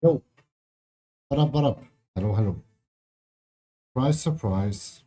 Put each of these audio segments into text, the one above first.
Yo, what up, what up? Hello, hello. Surprise, surprise.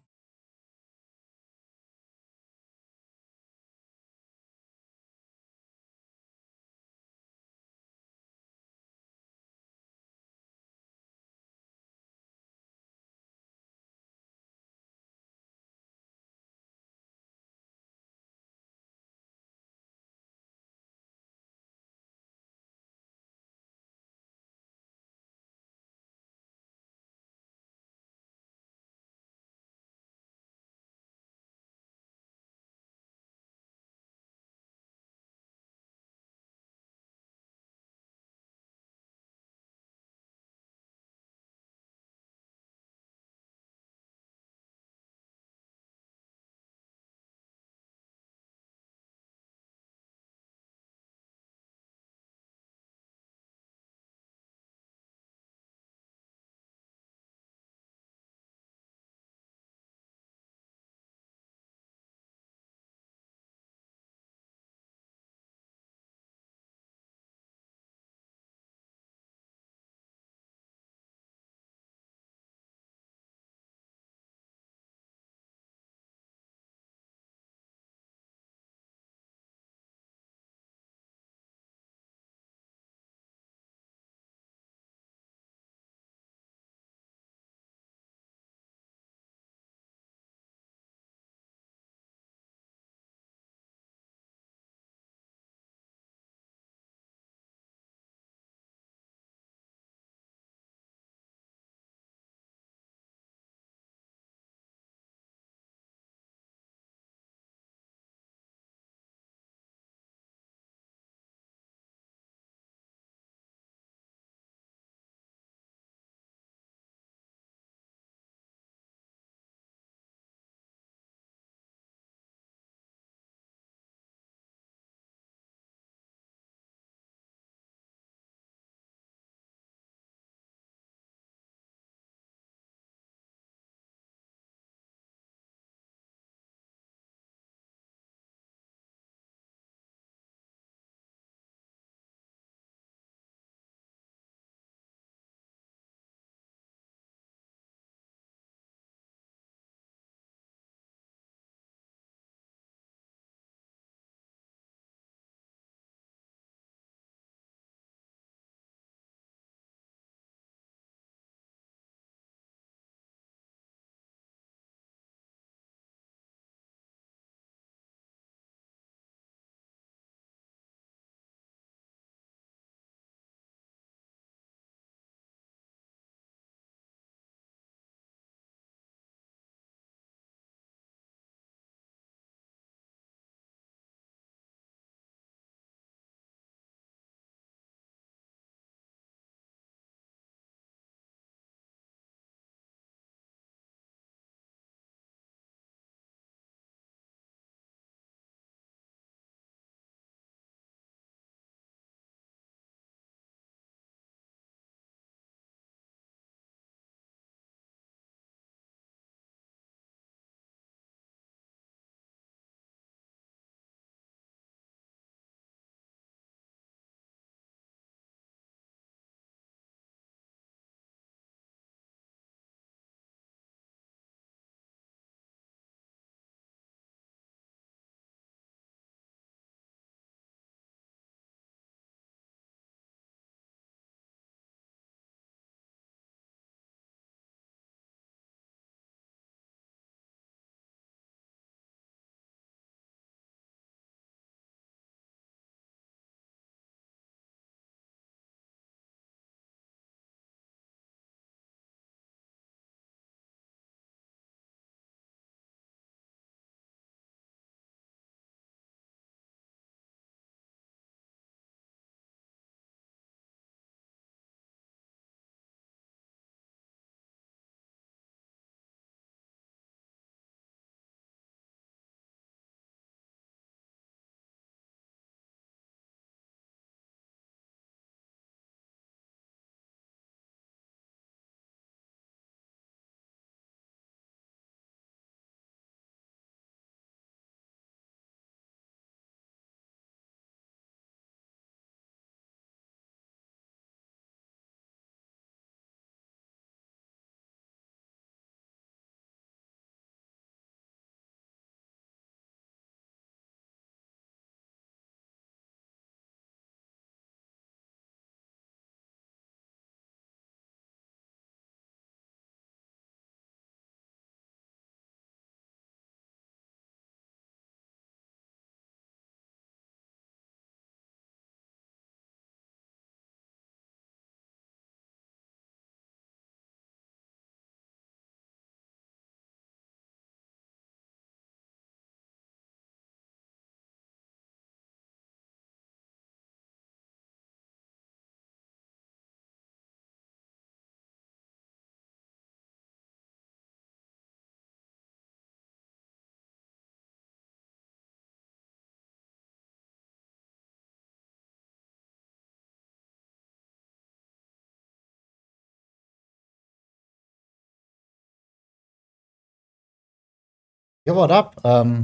Yeah, what up? Okay,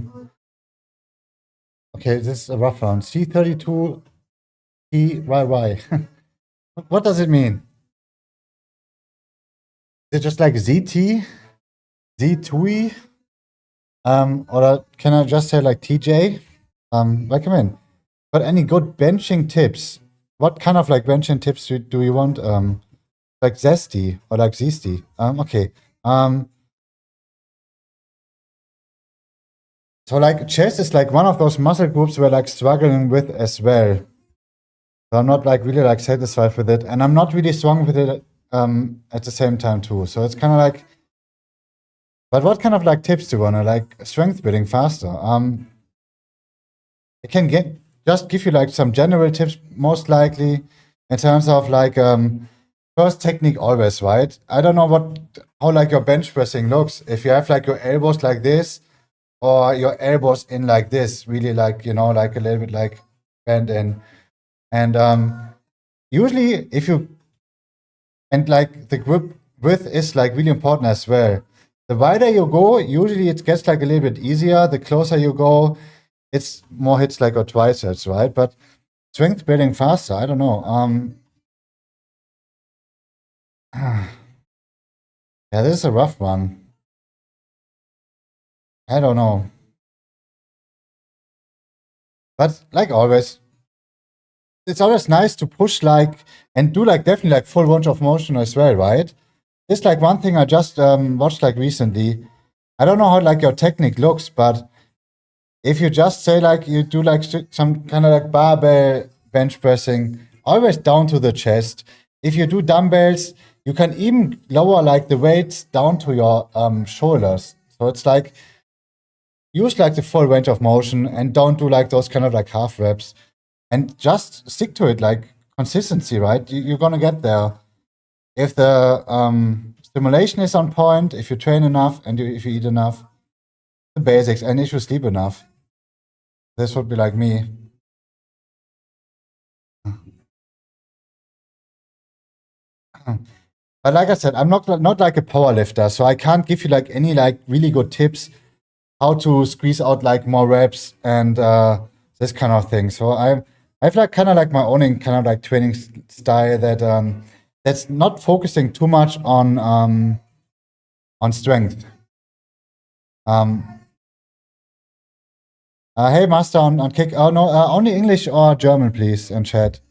this is a rough round. C32 TYY. What does it mean? Is it just like ZT? Z2E? Or can I just say like TJ? Recommend. But any good benching tips? What kind of like benching tips do you want? Like Zesty or like Zesty? Okay. So like chest is like one of those muscle groups we're like struggling with as well. So I'm not like really like satisfied with it, and I'm not really strong with it at the same time too. So it's kind of like, but what kind of like tips do you want to like strength building faster? I can just give you like some general tips, most likely in terms of like first technique always, right? I don't know how like your bench pressing looks. If you have like your elbows like this, or your elbows in like this, really like, you know, like a little bit like bent in. And usually if you, and like the grip width is like really important as well. The wider you go, usually it gets like a little bit easier. The closer you go, it's more hits like your triceps, right? But strength building faster, I don't know. Yeah, this is a rough one. I don't know. But like always, it's always nice to push like and do like definitely like full range of motion as well, right? It's like one thing I just watched like recently. I don't know how like your technique looks, but if you just say like you do like some kind of like barbell bench pressing, always down to the chest. If you do dumbbells, you can even lower like the weights down to your shoulders. So it's like use like the full range of motion and don't do like those kind of like half reps, and just stick to it, like consistency, right? You're gonna get there if the stimulation is on point, if you train enough, and if you eat enough, the basics, and if you sleep enough. This would be like me. But like I said, I'm not like a power lifter, so I can't give you like any like really good tips how to squeeze out like more reps and this kind of thing. So I've like kind of like my own kind of like training style that that's not focusing too much on strength. Hey, Master on Kick. Oh no, only English or German, please, in chat.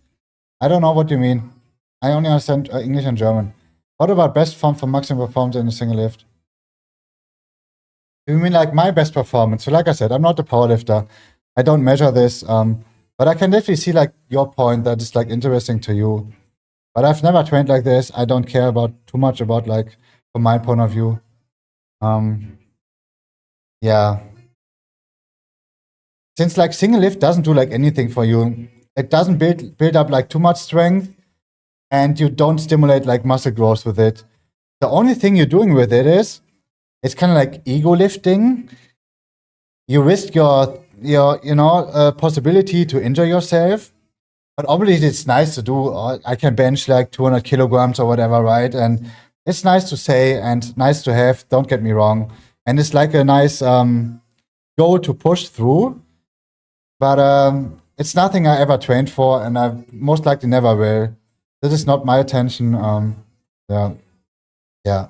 I don't know what you mean. I only understand English and German. What about best form for maximum performance in a single lift? You mean like my best performance? So like I said, I'm not a power lifter. I don't measure this. But I can definitely see like your point that is like interesting to you. But I've never trained like this. I don't care about too much about like from my point of view. Yeah. Since like single lift doesn't do like anything for you, it doesn't build up like too much strength, and you don't stimulate like muscle growth with it. The only thing you're doing with it is it's kind of like ego lifting. You risk your possibility to injure yourself, but obviously it's nice to do. I can bench like 200 kilograms or whatever, right? And it's nice to say and nice to have. Don't get me wrong, and it's like a nice goal to push through. But it's nothing I ever trained for, and I most likely never will. This is not my attention. Yeah, yeah.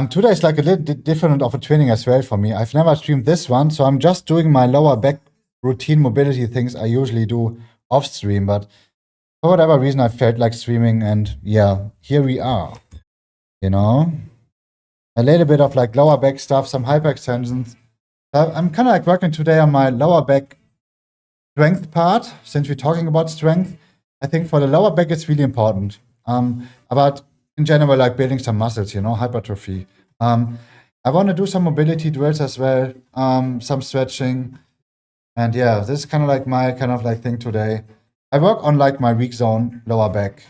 Today is like a little different of a training as well for me. I've never streamed this one, so I'm just doing my lower back routine mobility things I usually do off stream. But for whatever reason, I felt like streaming, and yeah, here we are. You know, a little bit of like lower back stuff, some hyperextensions. I'm kind of like working today on my lower back strength part. Since we're talking about strength, I think for the lower back it's really important. About in general, like building some muscles, you know, hypertrophy. I want to do some mobility drills as well, some stretching, and yeah, this is kind of like my kind of like thing today. I work on like my weak zone lower back,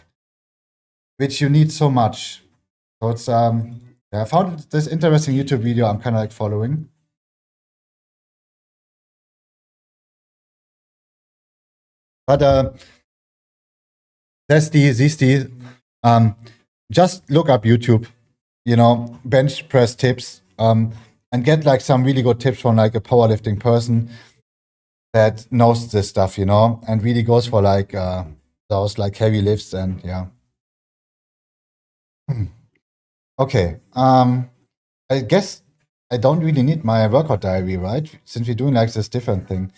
which you need so much. So it's yeah, I found this interesting YouTube video I'm kind of like following. But just look up YouTube, you know, bench press tips. and get like some really good tips from like a powerlifting person that knows this stuff, you know, and really goes for like those like heavy lifts and yeah. Okay. I guess I don't really need my workout diary, right? Since we're doing like this different thing.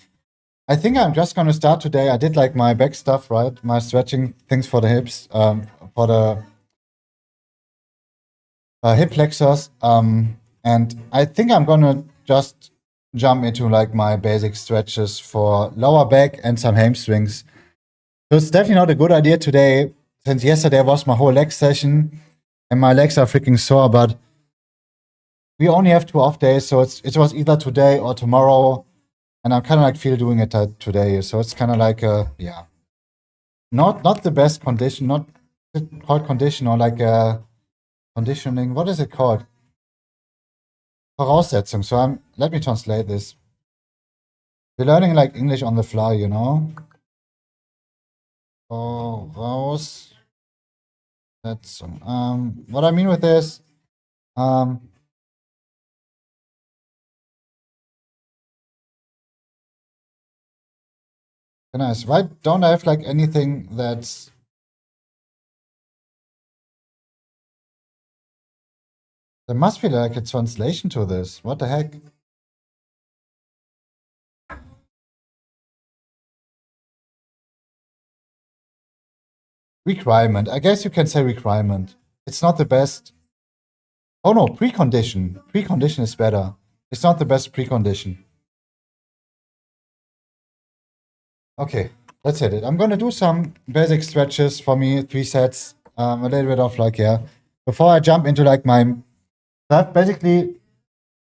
I think I'm just gonna start today. I did like my back stuff, right? My stretching things for the hips, for the hip flexors. And I think I'm gonna just jump into like my basic stretches for lower back and some hamstrings. So it's definitely not a good idea today, since yesterday was my whole leg session and my legs are freaking sore, but we only have 2 off days, so it was either today or tomorrow, and I'm kind of like feel doing it today. So it's kind of like yeah, not the best condition, not called condition or like conditioning. What is it called? Voraussetzung. So let me translate this. We're learning like English on the fly, you know. Voraussetzung. What I mean with this, very nice. Why don't I have like anything that's there must be like a translation to this. What the heck? Requirement. I guess you can say requirement. It's not the best. Oh no, precondition. Precondition is better. It's not the best precondition. Okay, let's hit it. I'm gonna do some basic stretches for me, 3 sets. A little bit of like, yeah. Before I jump into like I have basically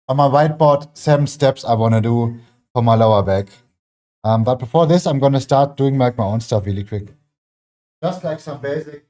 on my whiteboard 7 steps I wanna do for my lower back. But before this, I'm gonna start doing like my own stuff really quick. Just like some basic.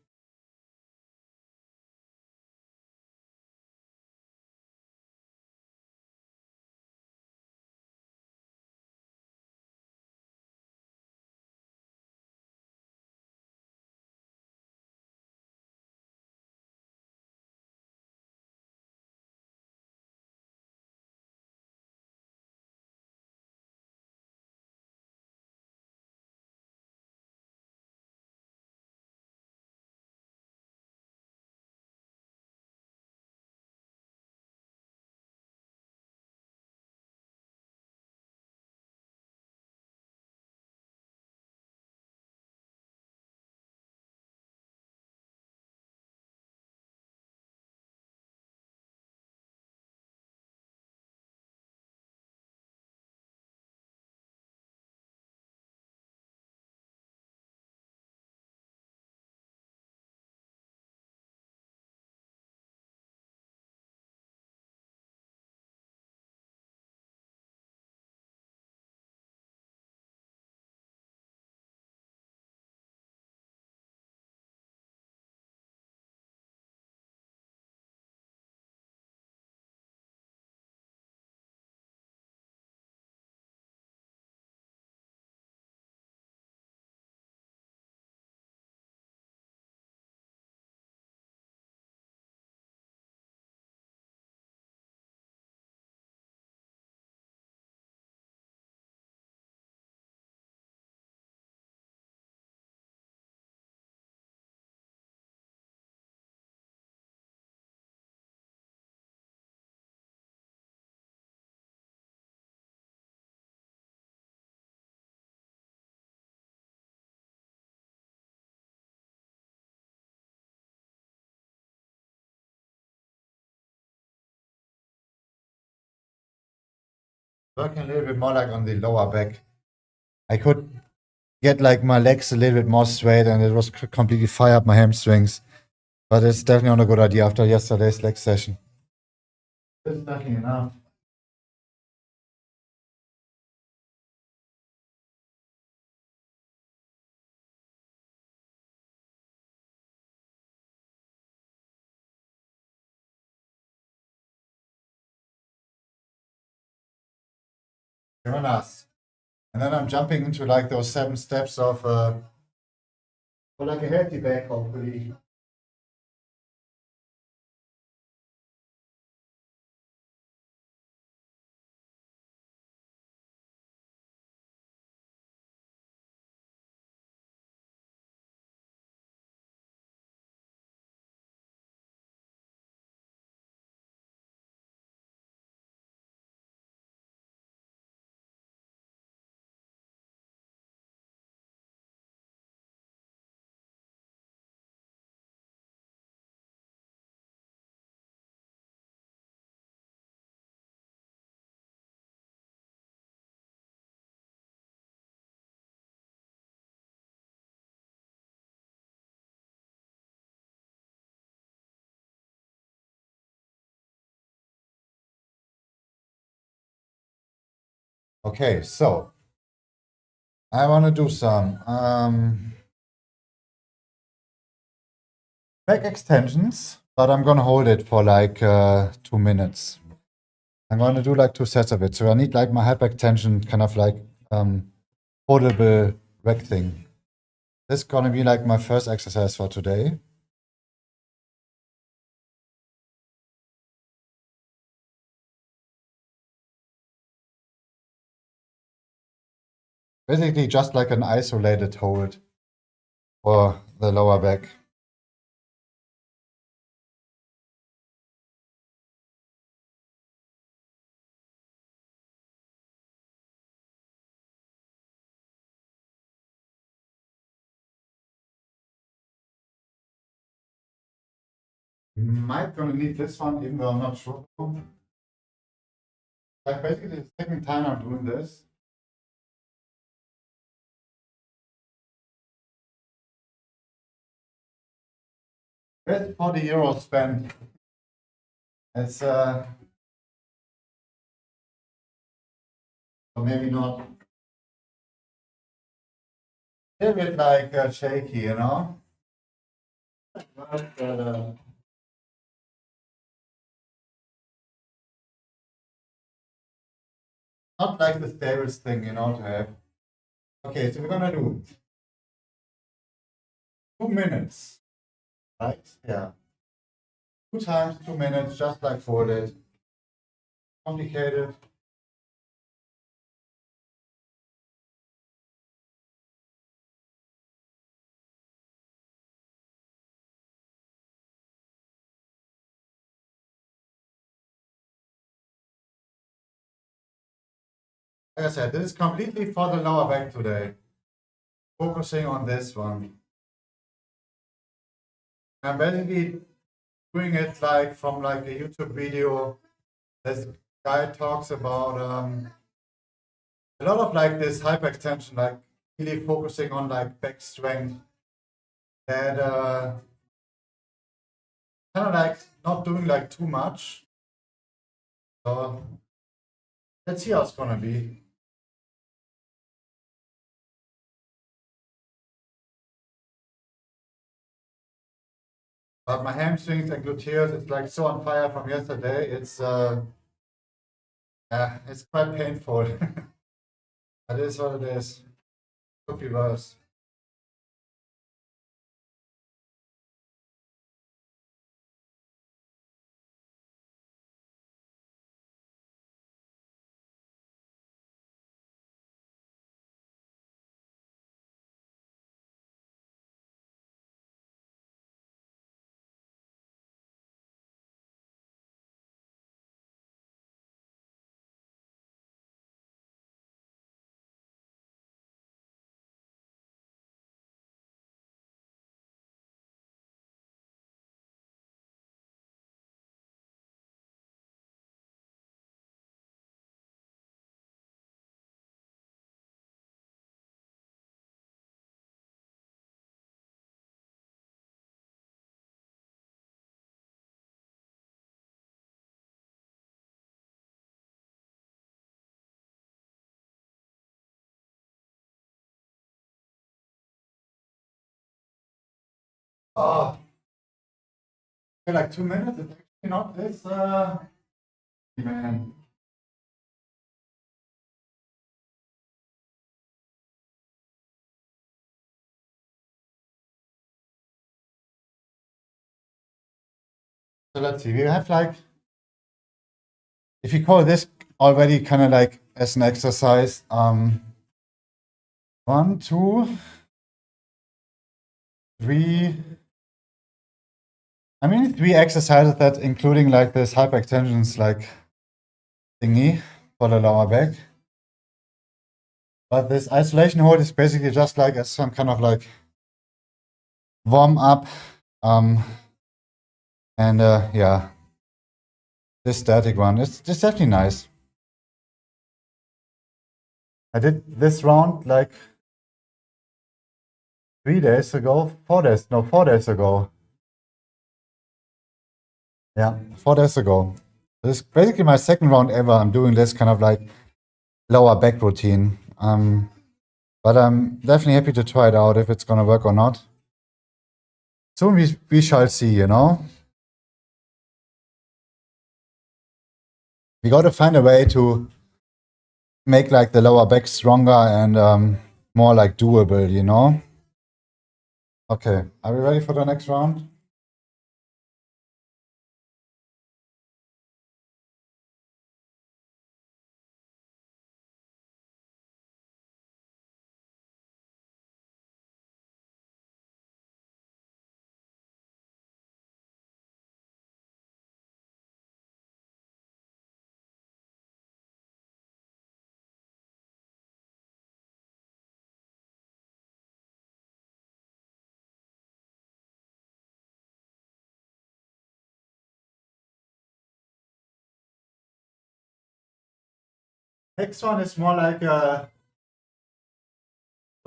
Working a little bit more like on the lower back. I could get like my legs a little bit more straight and it was completely fire up my hamstrings. But it's definitely not a good idea after yesterday's leg session. It's definitely enough. Very nice. And then I'm jumping into like those 7 steps of for like a healthy back, hopefully. Okay, so I want to do some back extensions, but I'm gonna hold it for like 2 minutes. I'm gonna do like 2 sets of it. So I need like my hyperextension kind of like portable rack thing. This is gonna be like my first exercise for today. Basically just like an isolated hold for the lower back. Might gonna need this one, even though I'm not sure. Like basically the second time I'm doing this. With 40 euros spent. It's or maybe not. A little bit like shaky, you know? But, not like the stabest thing, you know, to have. Okay, so we're gonna do 2 minutes, right? Yeah. 2 times 2 minutes, just like folded. Complicated. Like I said, this is completely for the lower back today. Focusing on this one. I'm basically doing it like from like a YouTube video. This guy talks about a lot of like this hyperextension, like really focusing on like back strength and kind of like not doing like too much. So let's see how it's gonna be. But my hamstrings and gluteus, it's like so on fire from yesterday. It's quite painful. It is what it is. Could be worse. Oh, for like 2 minutes. It's actually not this. Man. So let's see. We have like, if you call this already kind of like as an exercise, 1, 2, 3. I mean, 3 exercises that including like this hyperextensions like thingy for the lower back. But this isolation hold is basically just like as some kind of like warm up. And yeah, this static one, it's definitely nice. I did this round like 3 days ago, 4 days, no, 4 days ago. Yeah, 4 days ago. This is basically my second round ever. I'm doing this kind of like lower back routine. But I'm definitely happy to try it out if it's gonna work or not. Soon we shall see, you know? We gotta find a way to make like the lower back stronger and more like doable, you know? Okay, are we ready for the next round? Next one is more like so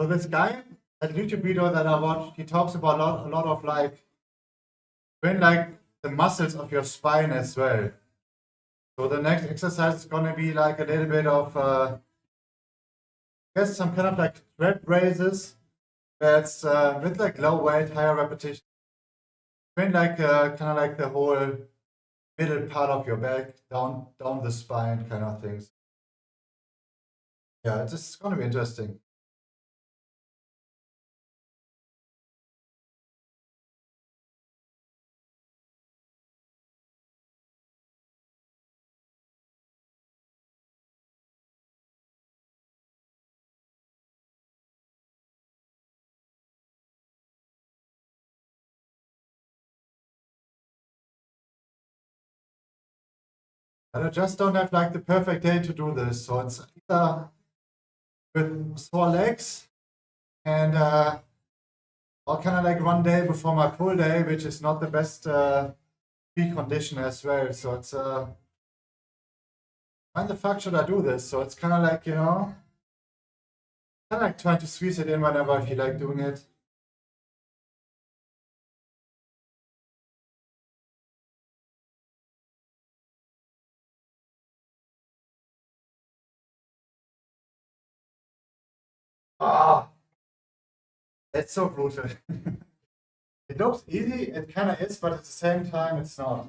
this guy, that YouTube video that I watched, he talks about a lot of like train like the muscles of your spine as well. So the next exercise is gonna be like a little bit of I guess some kind of like trap raises that's with like low weight, higher repetition. Train like kind of like the whole middle part of your back, down the spine kind of things. Yeah, it's just gonna be interesting. And I just don't have like the perfect day to do this. So it's either with sore legs and or kind of like one day before my pull day, which is not the best peak condition as well. So it's when the fuck should I do this? So it's kind of like, you know, kind of like trying to squeeze it in whenever I feel like doing it. Ah, that's so brutal. It looks easy, it kind of is, but at the same time, it's not.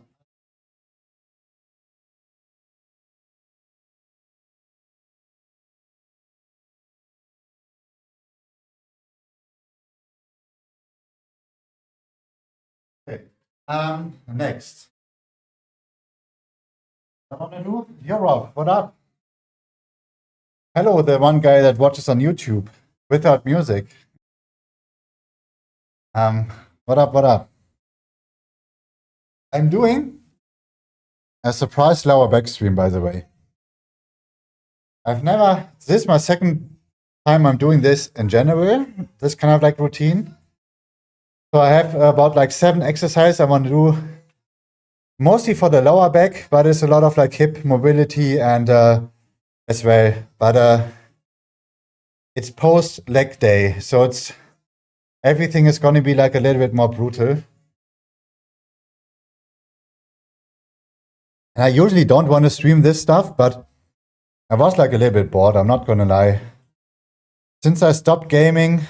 Okay. Next. What I want to do? You're Rob. What up? Hello, the one guy that watches on YouTube without music. Um, what up? What up? I'm doing a surprise lower back stream, by the way. I've never. This is my second time I'm doing this in general. This kind of like routine. So I have about like 7 exercises I want to do, mostly for the lower back, but it's a lot of like hip mobility and as well. But it's post leg day, so it's everything is going to be like a little bit more brutal. And I usually don't want to stream this stuff, but I was like a little bit bored. I'm not gonna lie. Since I stopped gaming,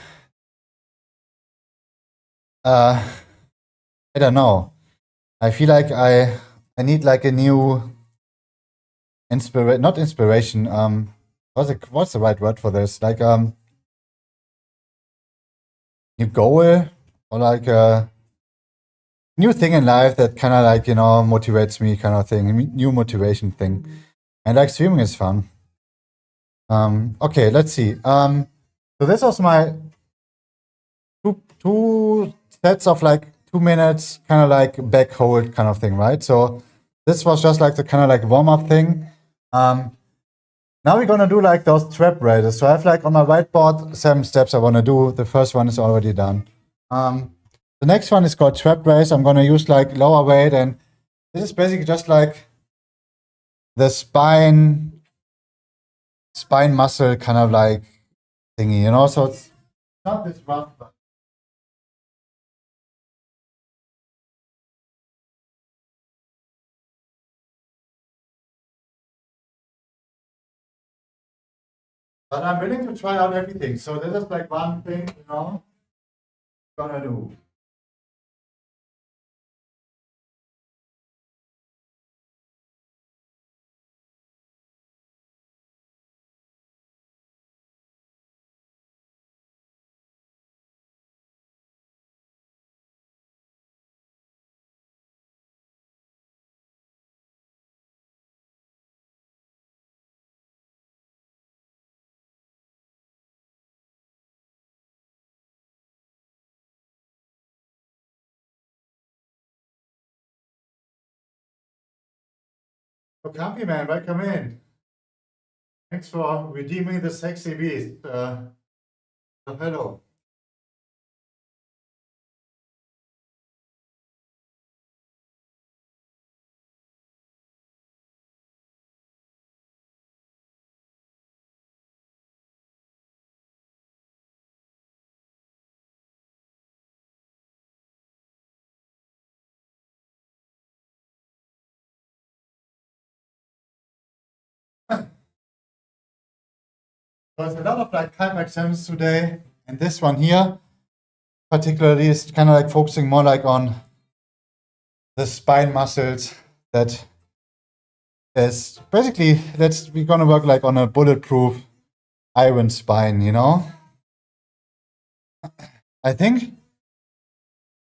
I don't know. I feel like I need like a new not inspiration. What's the right word for this? Like new goal or like a new thing in life that kind of like, you know, motivates me, kind of thing. New motivation thing. And like streaming is fun. Okay, let's see. So this was my two sets of like 2 minutes, kind of like back hold kind of thing, right? So this was just like the kind of like warm up thing. Now we're gonna do like those trap raises. So I have like on my whiteboard 7 steps I want to do. The first one is already done. The next one is called trap raise. I'm gonna use like lower weight, and this is basically just like the spine muscle kind of like thingy, you know. So it's not this rough, but But I'm willing to try out everything. So this is like one thing, you know, gonna do. So Campi man, welcome in. Thanks for redeeming the sexy beast. Hello. There's a lot of like calf exams today, and this one here particularly is kind of like focusing more like on the spine muscles. That is basically we're gonna work like on a bulletproof iron spine, you know. I think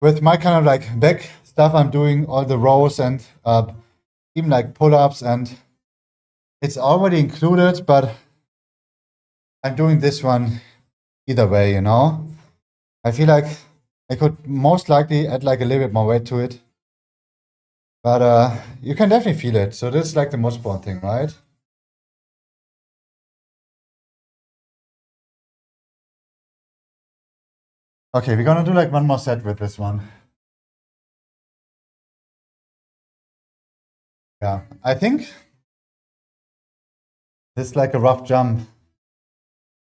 with my kind of like back stuff, I'm doing all the rows and even like pull-ups, and it's already included, but I'm doing this one either way, you know. I feel like I could most likely add like a little bit more weight to it, but you can definitely feel it. So this is like the most important thing, right? Okay, we're gonna do like one more set with this one. Yeah, I think this is like a rough jump.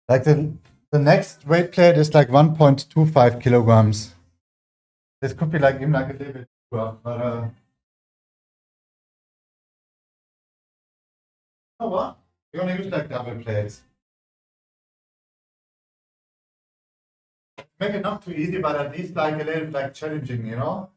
Like the next weight plate is like 1.25 kilograms. This could be like even like a little bit rough, but you know what? We're gonna use like double plates. Make it not too easy, but at least like a little like challenging, you know?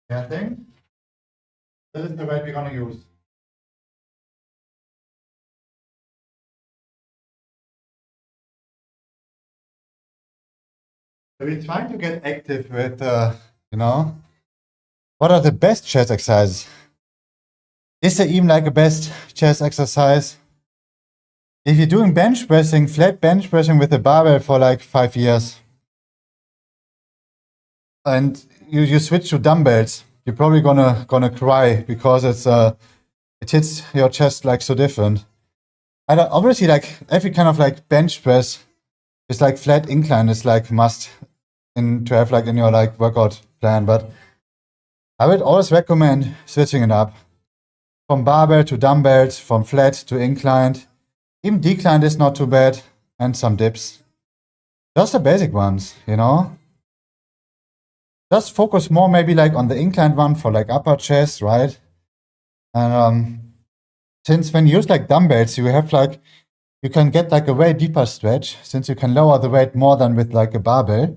Yeah, I think this is the weight we're gonna use. So we're trying to get active with, you know, what are the best chest exercises? Is there even like a best chest exercise? If you're doing bench pressing, flat bench pressing with a barbell for like 5 years, and you switch to dumbbells, you're probably gonna cry because it hits your chest like so different. And obviously, like every kind of like bench press is like flat incline is like must to have like in your like workout plan. But I would always recommend switching it up from barbell to dumbbells, from flat to inclined. Even declined is not too bad, and some dips. Just the basic ones, you know. Just focus more maybe like on the inclined one for like upper chest, right? And since when you use like dumbbells, you have like you can get like a way deeper stretch since you can lower the weight more than with like a barbell,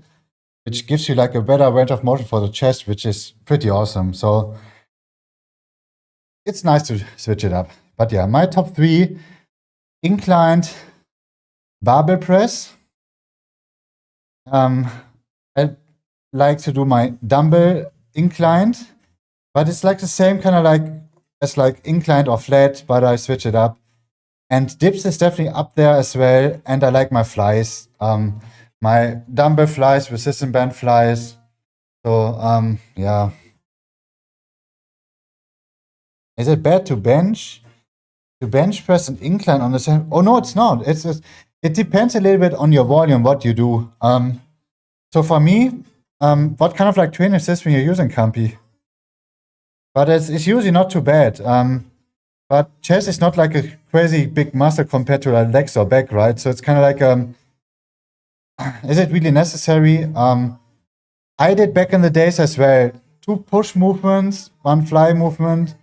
which gives you like a better range of motion for the chest, which is pretty awesome. So it's nice to switch it up. But yeah, my top 3: inclined barbell press, I like to do my dumbbell inclined, but it's like the same kind of like as like inclined or flat, but I switch it up. And dips is definitely up there as well. And I like my flies, my dumbbell flies, resistance band flies. So yeah. Is it bad to bench? To bench press and incline on the same? Oh no, it's not. It depends a little bit on your volume, what you do. So for me, what kind of like training system you're using, Campi? But it's usually not too bad. But chest is not like a crazy big muscle compared to like legs or back, right? So it's kind of like, is it really necessary? I did back in the days as well. 2 push movements, 1 fly movement,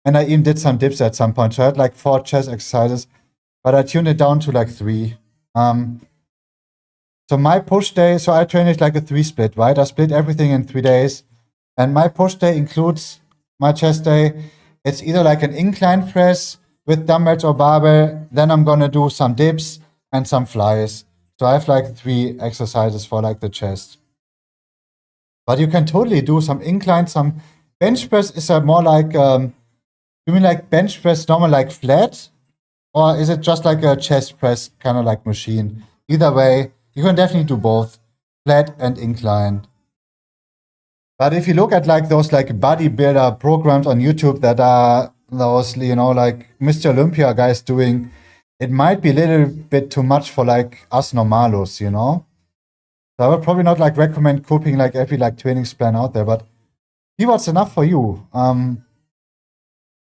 and I even did some dips at some point. So I had like 4 chest exercises, but I tuned it down to like 3. So my push day, so I train it like a 3 split, right? I split everything in 3 days. And my push day includes my chest day. It's either like an incline press with dumbbells or barbell. Then I'm gonna do some dips and some flies. So I have like 3 exercises for like the chest. But you can totally do some incline, some bench press. Is a more like, you mean like bench press normal like flat? Or is it just like a chest press kind of like machine? Either way, you can definitely do both, flat and incline. But if you look at like those like bodybuilder programs on YouTube that are those, you know, like Mr. Olympia guys doing, it might be a little bit too much for like us normalos, you know? So I would probably not like recommend copying like every like training plan out there, but see what's enough for you.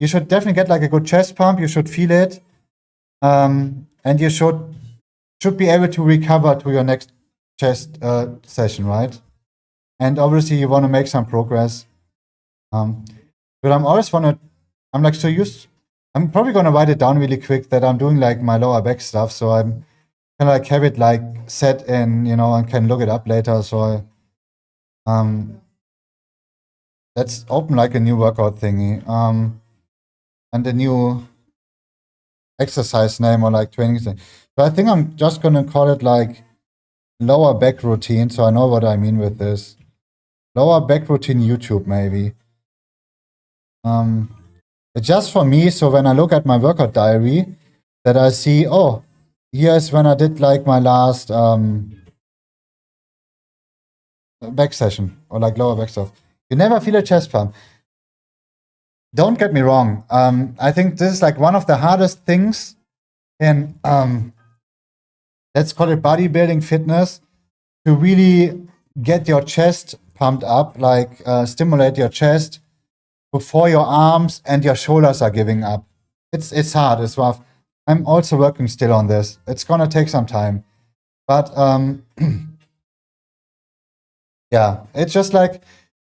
You should definitely get like a good chest pump. You should feel it, and you should be able to recover to your next chest session, right? And obviously you want to make some progress. But I'm like so used. I'm probably gonna write it down really quick that I'm doing like my lower back stuff, so I'm kind of like have it like set in, you know, and can look it up later. So let's open like a new workout thingy, and a new exercise name or like training thing. So I think I'm just gonna call it like lower back routine. So I know what I mean with this. Lower back routine YouTube maybe. It's just for me. So when I look at my workout diary, that I see, oh, here's when I did like my last back session or like lower back stuff. You never feel a chest pump. Don't get me wrong. I think this is like one of the hardest things in let's call it bodybuilding fitness, to really get your chest pumped up, like stimulate your chest before your arms and your shoulders are giving up. It's hard, it's rough. I'm also working still on this. It's gonna take some time. But yeah, it's just like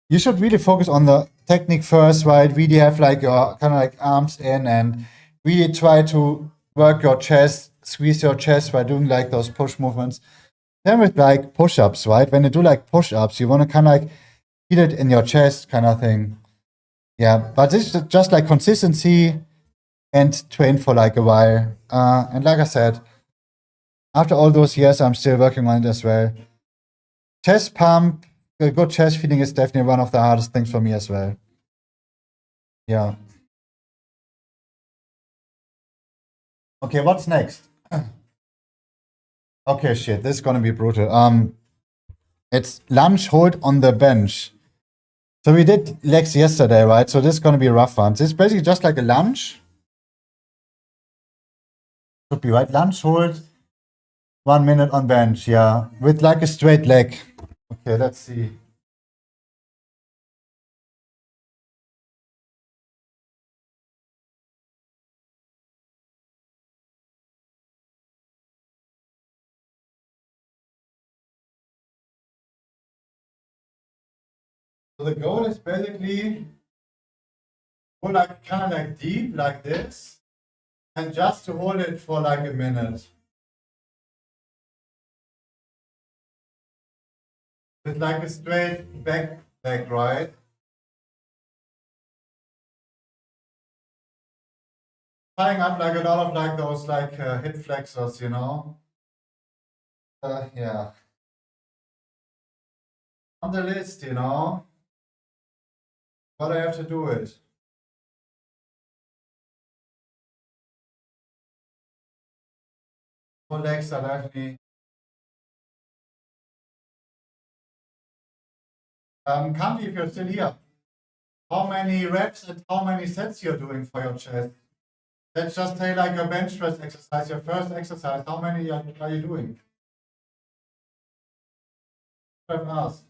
you should really focus on the technique first, right? Really have like your kind of like arms in and really try to work your chest, squeeze your chest by doing like those push movements. Then with like push-ups, right? When you do like push-ups, you want to kind of like feel it in your chest kind of thing. Yeah, but this is just like consistency and train for like a while. And like I said, after all those years, I'm still working on it as well. Chest pump, a good chest feeling is definitely one of the hardest things for me as well. Yeah. Okay, what's next? Okay, shit, this is gonna be brutal. It's lunge hold on the bench. So we did legs yesterday, right? So this is gonna be a rough one. This is basically just like a lunge. Should be right. Lunge hold, 1 minute on bench, yeah, with like a straight leg. Okay, let's see. So the goal is basically go like kind of like deep like this, and just to hold it for like a minute with like a straight back leg, right? Tying up like a lot of like those like hip flexors, you know. Yeah. on the list, you know, but I have to do it. Full legs are definitely. Candy, if you're still here, how many reps and how many sets you're doing for your chest? Let's just say like a bench press exercise, your first exercise. How many are you doing? 12 hours.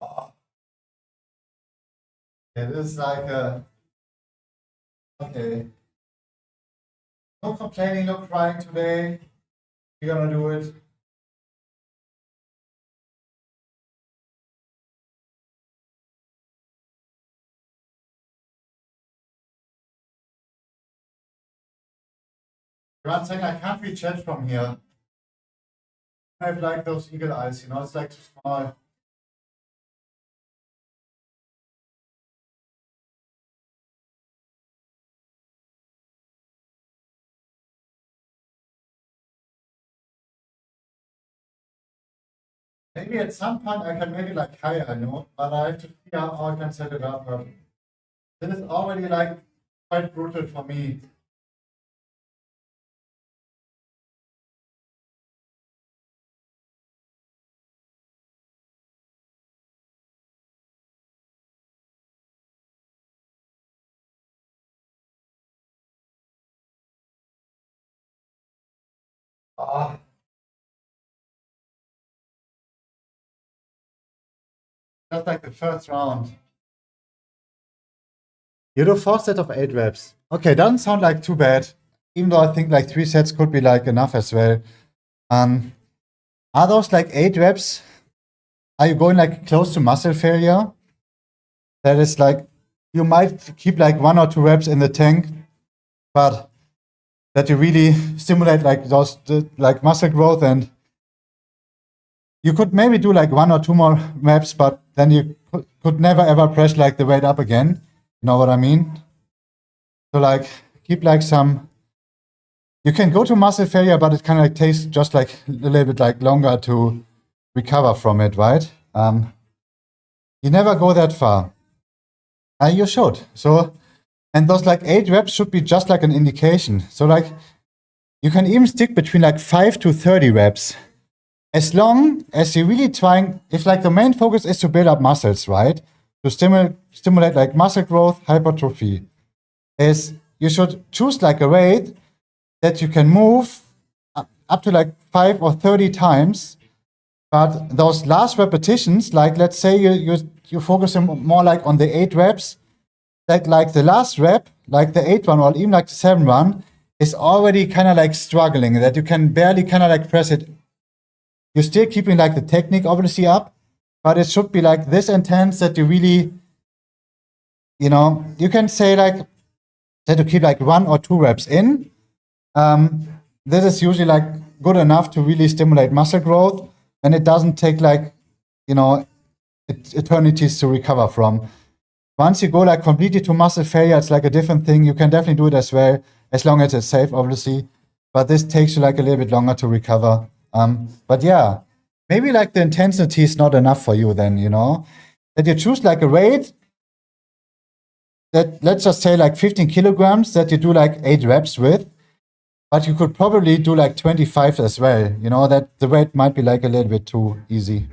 Oh, it is like a, okay. No complaining, no crying today. We're gonna do it. Grant saying I can't reach chat from here. I have like those eagle eyes, you know, it's like too small. Maybe at some point I can make it like higher, I know, but I have to figure out how I can set it up. But this is already like quite brutal for me. Ah, that's like the first round. You do 4 sets of 8 reps. Okay, doesn't sound like too bad. Even though I think like 3 sets could be like enough as well. Are those like 8 reps? Are you going like close to muscle failure? That is like you might keep like 1 or 2 reps in the tank, but that you really stimulate like those like muscle growth, and you could maybe do like 1 or 2 more reps, but then you could never ever press like the weight up again. You know what I mean? So like keep like some. You can go to muscle failure, but it kind of like takes just like a little bit like longer to recover from it, right? You never go that far. You should. So, and those like 8 reps should be just like an indication. So like you can even stick between like 5 to 30 reps. As long as you're really trying, if like the main focus is to build up muscles, right? To stimulate like muscle growth, hypertrophy, is you should choose like a weight that you can move up to like 5 or 30 times. But those last repetitions, like let's say you focus more like on the 8 reps, like the last rep, like the 8 one or even like the 7 one, is already kind of like struggling, that you can barely kind of like press it. You're still keeping like the technique obviously up, but it should be like this intense that you really, you know, you can say like that to keep like 1 or 2 reps in. This is usually like good enough to really stimulate muscle growth, and it doesn't take like, you know, eternities to recover from. Once you go like completely to muscle failure, it's like a different thing. You can definitely do it as well, as long as it's safe, obviously. But this takes you like a little bit longer to recover. But yeah, maybe like the intensity is not enough for you then, you know? That you choose like a weight that, let's just say like 15 kilograms, that you do like 8 reps with. But you could probably do like 25 as well, you know, that the weight might be like a little bit too easy.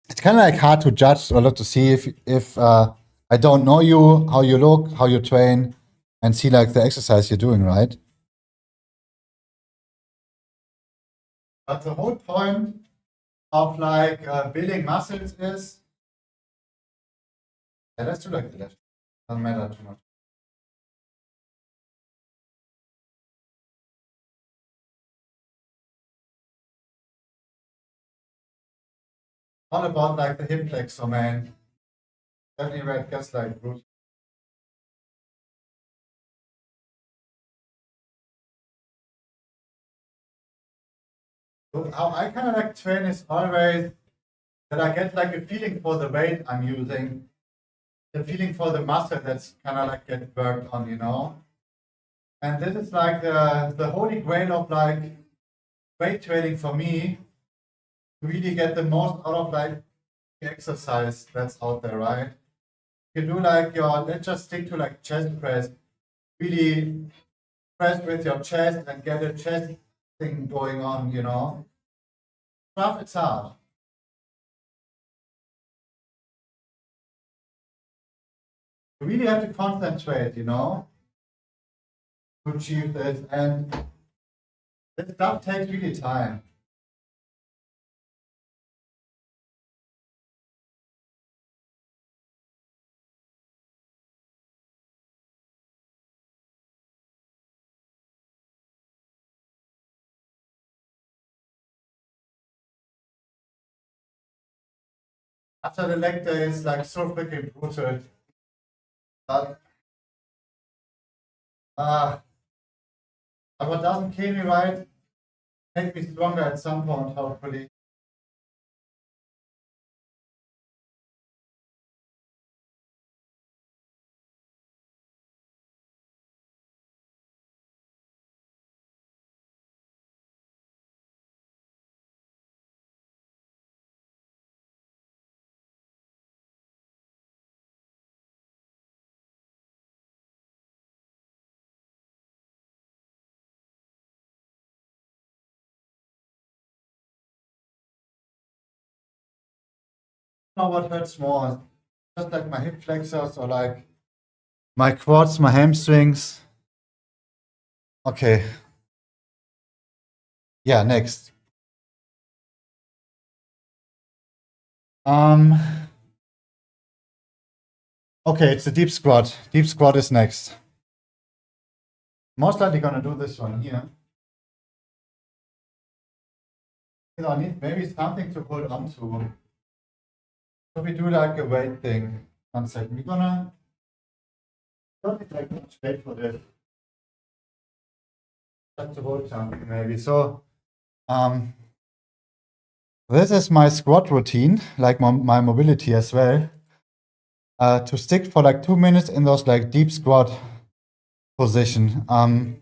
It's kind of like hard to judge or to see if I don't know you, how you look, how you train, and see like the exercise you're doing, right? But the whole point of like building muscles is, yeah, let's do like the left. Doesn't matter too much. All about like the hip flexor, man. Definitely where it gets like brutal. So how I kind of like train is always that I get like a feeling for the weight I'm using. the feeling for the muscle that's kind of like get worked on, you know. And this is like the holy grail of like weight training for me to really get the most out of like the exercise that's out there, right? You do like your, let's just stick to like chest press, really press with your chest and get a chest thing going on, you know. Stuff, it's hard. You really have to concentrate, you know, to achieve this. And this stuff takes really time. After the leg day is like so freaking brutal. But uh, what doesn't kill me, right? Make me stronger at some point, hopefully. Know what hurts more? Just like my hip flexors or like my quads, my hamstrings. Okay. Yeah, next. Okay, it's a deep squat. Deep squat is next. Most likely gonna do this one here. I need maybe something to hold on to. So we do like a weight thing. 1 second. We're gonna don't need like much weight for this. Just to hold something maybe. So this is my squat routine, like my mobility as well. To stick for like 2 minutes in those like deep squat position. I'm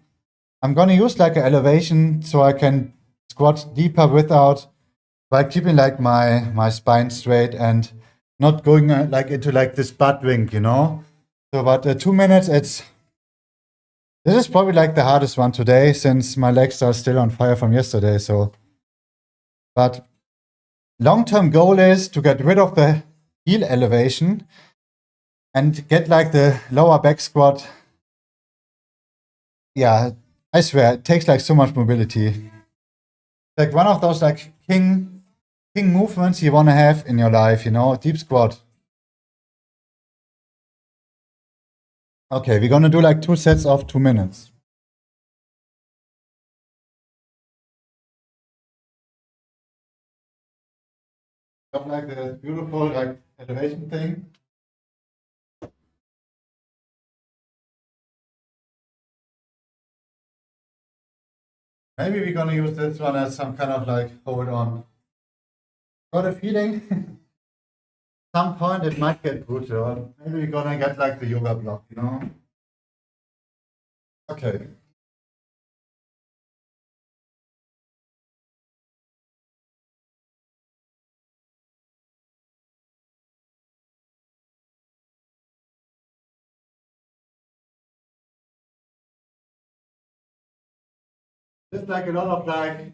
gonna use like an elevation so I can squat deeper without by keeping like my spine straight and not going like into like this butt wink, you know. So about 2 minutes, this is probably like the hardest one today since my legs are still on fire from yesterday. So, but long-term goal is to get rid of the heel elevation and get like the lower back squat. Yeah, I swear it takes like so much mobility. Like one of those like king movements you want to have in your life, you know, deep squat. Okay, we're gonna do like 2 sets of 2 minutes. Got like the beautiful like elevation thing. Maybe we're gonna use this one as some kind of like hold on. Got a feeling some point it might get brutal. Or maybe we're gonna get like the yoga block, you know? Okay. There's like a lot of like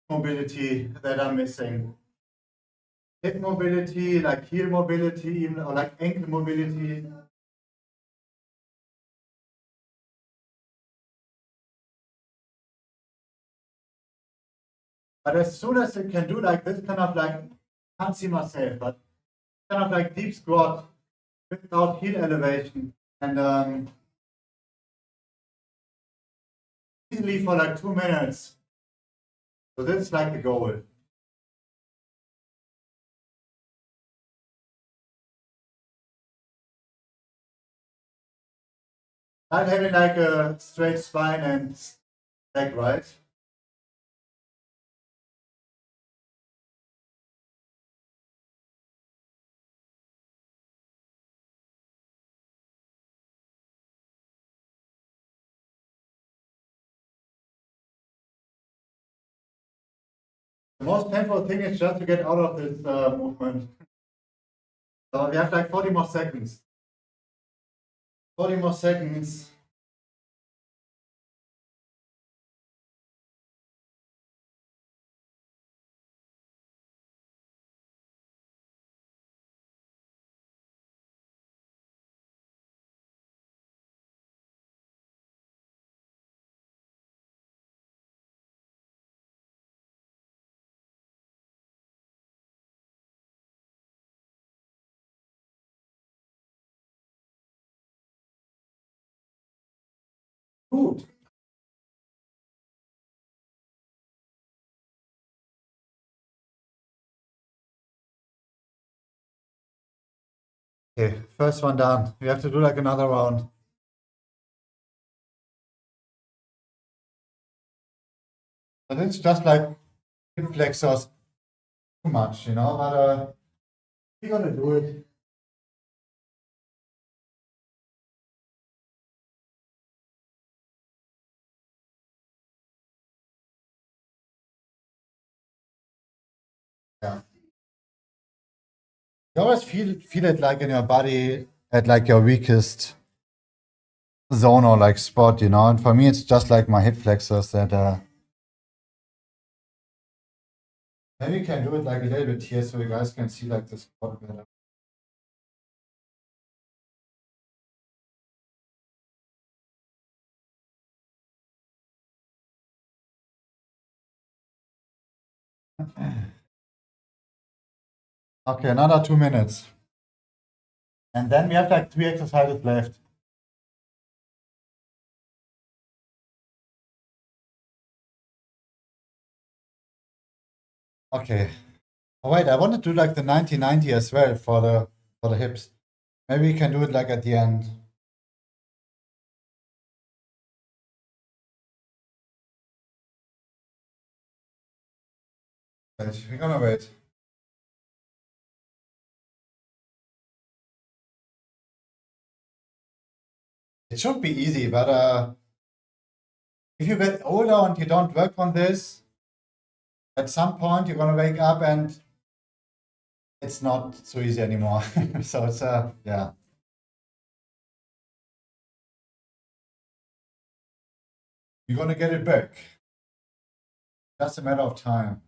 mobility that I'm missing. Hip mobility, like heel mobility, even or like ankle mobility. But as soon as I can do like this kind of like, can't see myself, but kind of like deep squat without heel elevation and easily for like 2 minutes. So that's like the goal. Not having like a straight spine and leg, right? The most painful thing is just to get out of this movement. So we have like 40 more seconds. 40 more seconds. Good. Okay, first one done. We have to do like another round. But it's just like hip flexors too much, you know, but we're gonna do it. Yeah. You always feel it like in your body at like your weakest zone or like spot, you know. And for me, it's just like my hip flexors that maybe you can do it like a little bit here so you guys can see like the spot better. Okay, another 2 minutes. And then we have like 3 exercises left. Okay. Oh wait, I want to do like the 90-90 as well for the hips. Maybe we can do it like at the end. Wait, we're gonna wait. It should be easy, but if you get older and you don't work on this, at some point you're gonna wake up and it's not so easy anymore. So it's yeah. You're gonna get it back. Just a matter of time.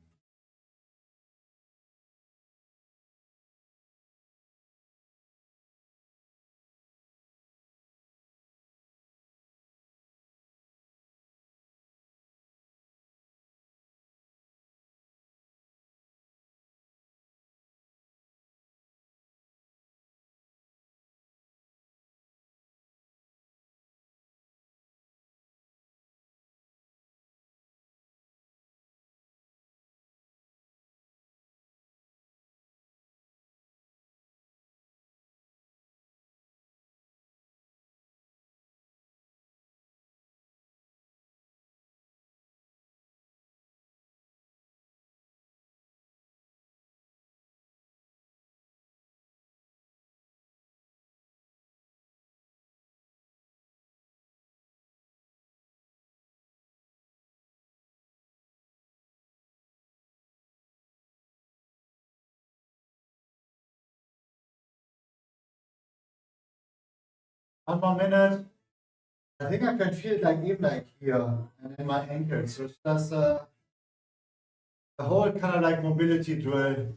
One more minute. I think I can feel it like even like here and in my ankles. So it's just the whole kind of like mobility drill.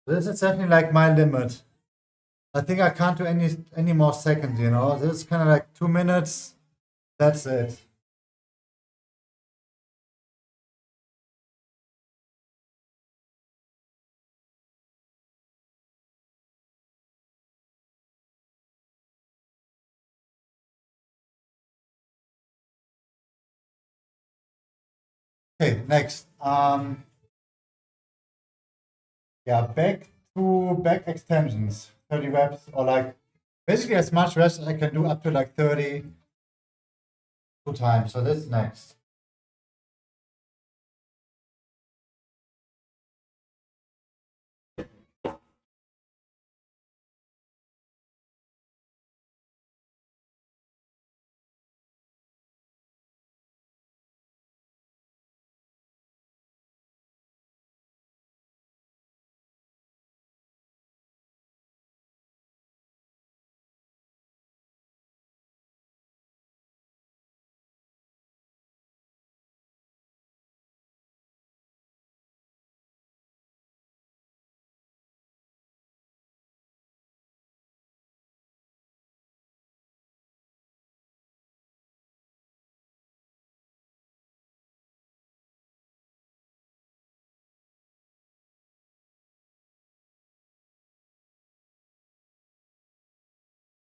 This is definitely like my limit. I think I can't do any more seconds, you know. This is kind of like 2 minutes. That's it. Okay, next. Yeah, back extensions, 30 reps, or like basically as much reps as I can do, up to like 30 2 times. So this next.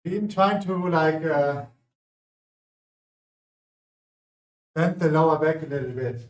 Been trying to like bend the lower back a little bit.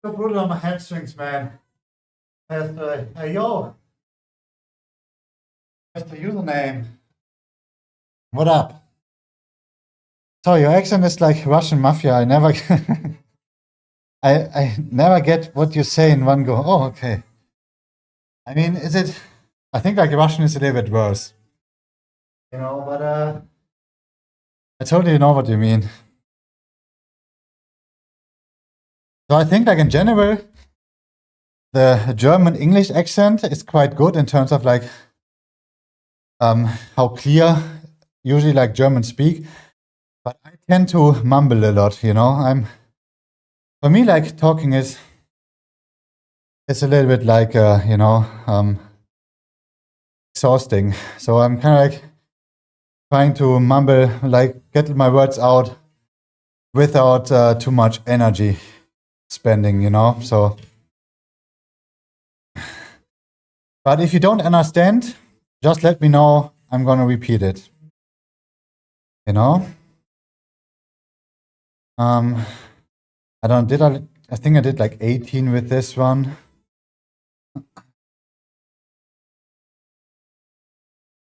So brutal on my hamstrings, man. Hey, yo, that's the username. What up? So your accent is like Russian mafia. I never, I never get what you say in one go. Oh, okay. I mean, is it? I think like Russian is a little bit worse, but I totally know what you mean. So I think like in general, the German English accent is quite good in terms of like how clear usually like Germans speak, but I tend to mumble a lot. For me like talking is it's a little bit like exhausting. So I'm kind of like trying to mumble, like get my words out without too much energy spending. So. But if you don't understand, just let me know. I'm gonna repeat it. I don't I think I did like 18 with this one.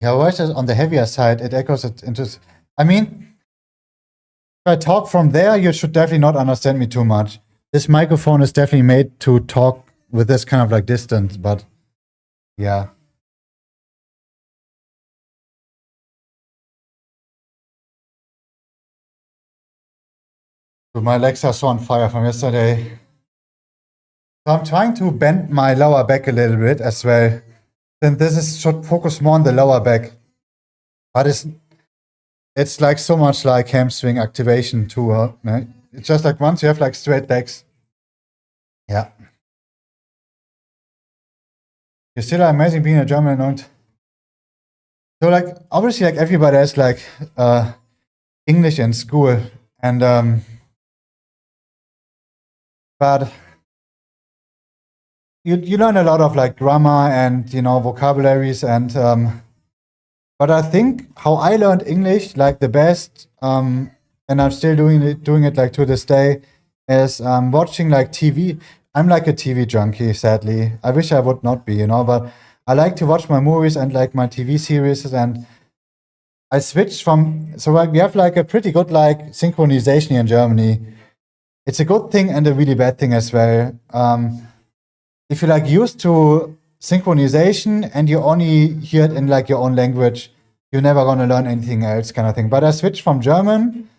Yeah, voice is on the heavier side. It echoes it into. I mean, if I talk from there, you should definitely not understand me too much. This microphone is definitely made to talk with this kind of like distance, but yeah. So my legs are so on fire from yesterday. So I'm trying to bend my lower back a little bit as well. Then should focus more on the lower back. But it's like so much like hamstring activation too. Right? It's just like once you have like straight legs. Yeah. You're still amazing being a German and so like obviously like everybody has like English in school and but you learn a lot of like grammar and vocabularies and but I think how I learned English like the best and I'm still doing it like to this day is watching like TV. I'm like a TV junkie, sadly. I wish I would not be, but I like to watch my movies and like my TV series, and I switched from. So like, we have like a pretty good like synchronization in Germany. It's a good thing and a really bad thing as well. If you're like used to synchronization and you only hear it in like your own language, you're never gonna learn anything else, kind of thing. But I switched from German.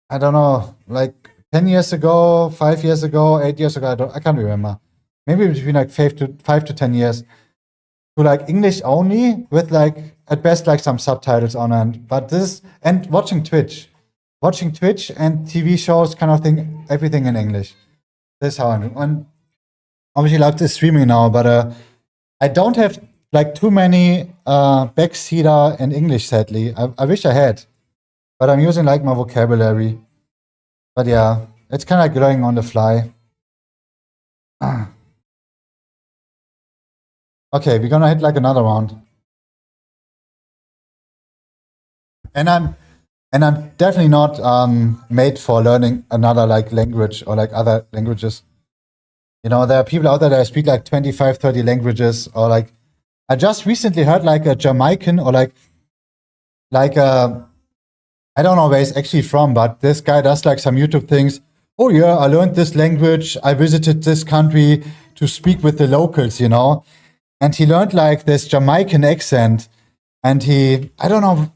I don't know, like 10 years ago, 5 years ago, 8 years ago. I can't remember. maybe between like 5 to 10 years, to like English only with like at best like some subtitles on it. But this and watching Twitch and TV shows kind of thing, everything in English. This is how I'm doing. And obviously like this streaming now, but I don't have like too many backseater in English, sadly. I wish I had, but I'm using like my vocabulary. But yeah, it's kind of like going on the fly. Okay, we're gonna hit like another round. And I'm definitely not made for learning another like language or like other languages. You know, there are people out there that speak like 25, 30 languages, or like I just recently heard like a Jamaican or like I don't know where he's actually from, but this guy does like some YouTube things. Oh yeah, I learned this language. I visited this country to speak with the locals, you know. And he learned like this Jamaican accent. And I don't know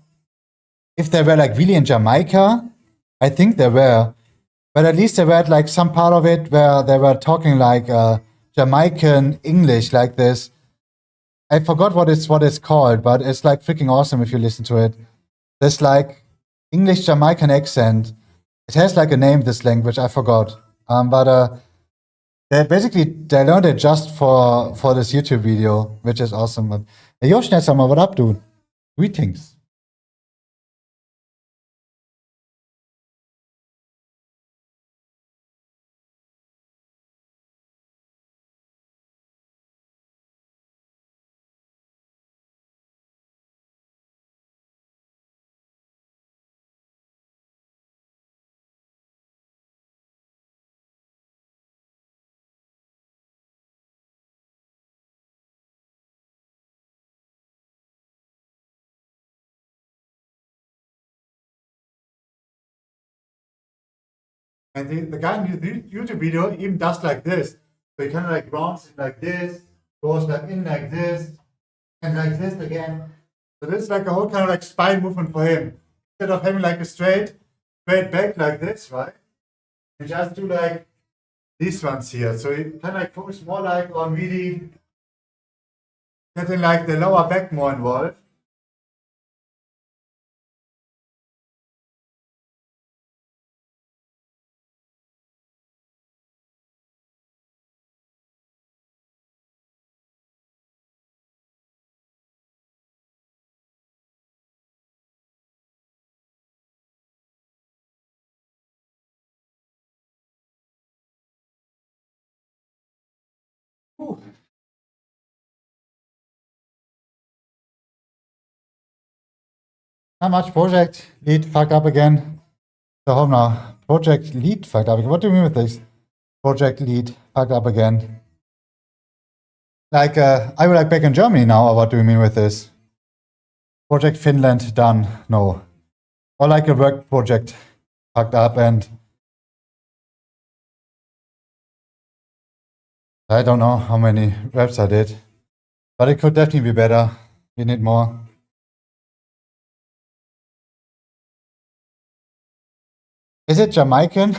if they were like really in Jamaica. I think they were. But at least they were at like some part of it where they were talking like Jamaican English, like this. I forgot what it's called, but it's like freaking awesome if you listen to it. This like English Jamaican accent. It has like a name, this language, I forgot. But they learned it just for this YouTube video, which is awesome. But Yoshnet-sama, what up, dude? Greetings. And the guy in the YouTube video even does like this. So he kind of like rounds it like this, goes like in like this, and like this again. So this is like a whole kind of like spine movement for him. Instead of having like a straight back like this, right? You just do like these ones here. So you kind of like focus more like on really getting like the lower back more involved. Ooh. How much project lead fucked up again? So home now. Project lead fucked up. What do you mean with this? Project lead fucked up again. Like, are you like back in Germany now, or what do you mean with this? Project Finland done? No. Or like a work project fucked up, and I don't know how many reps I did, but it could definitely be better. We need more. Is it Jamaican?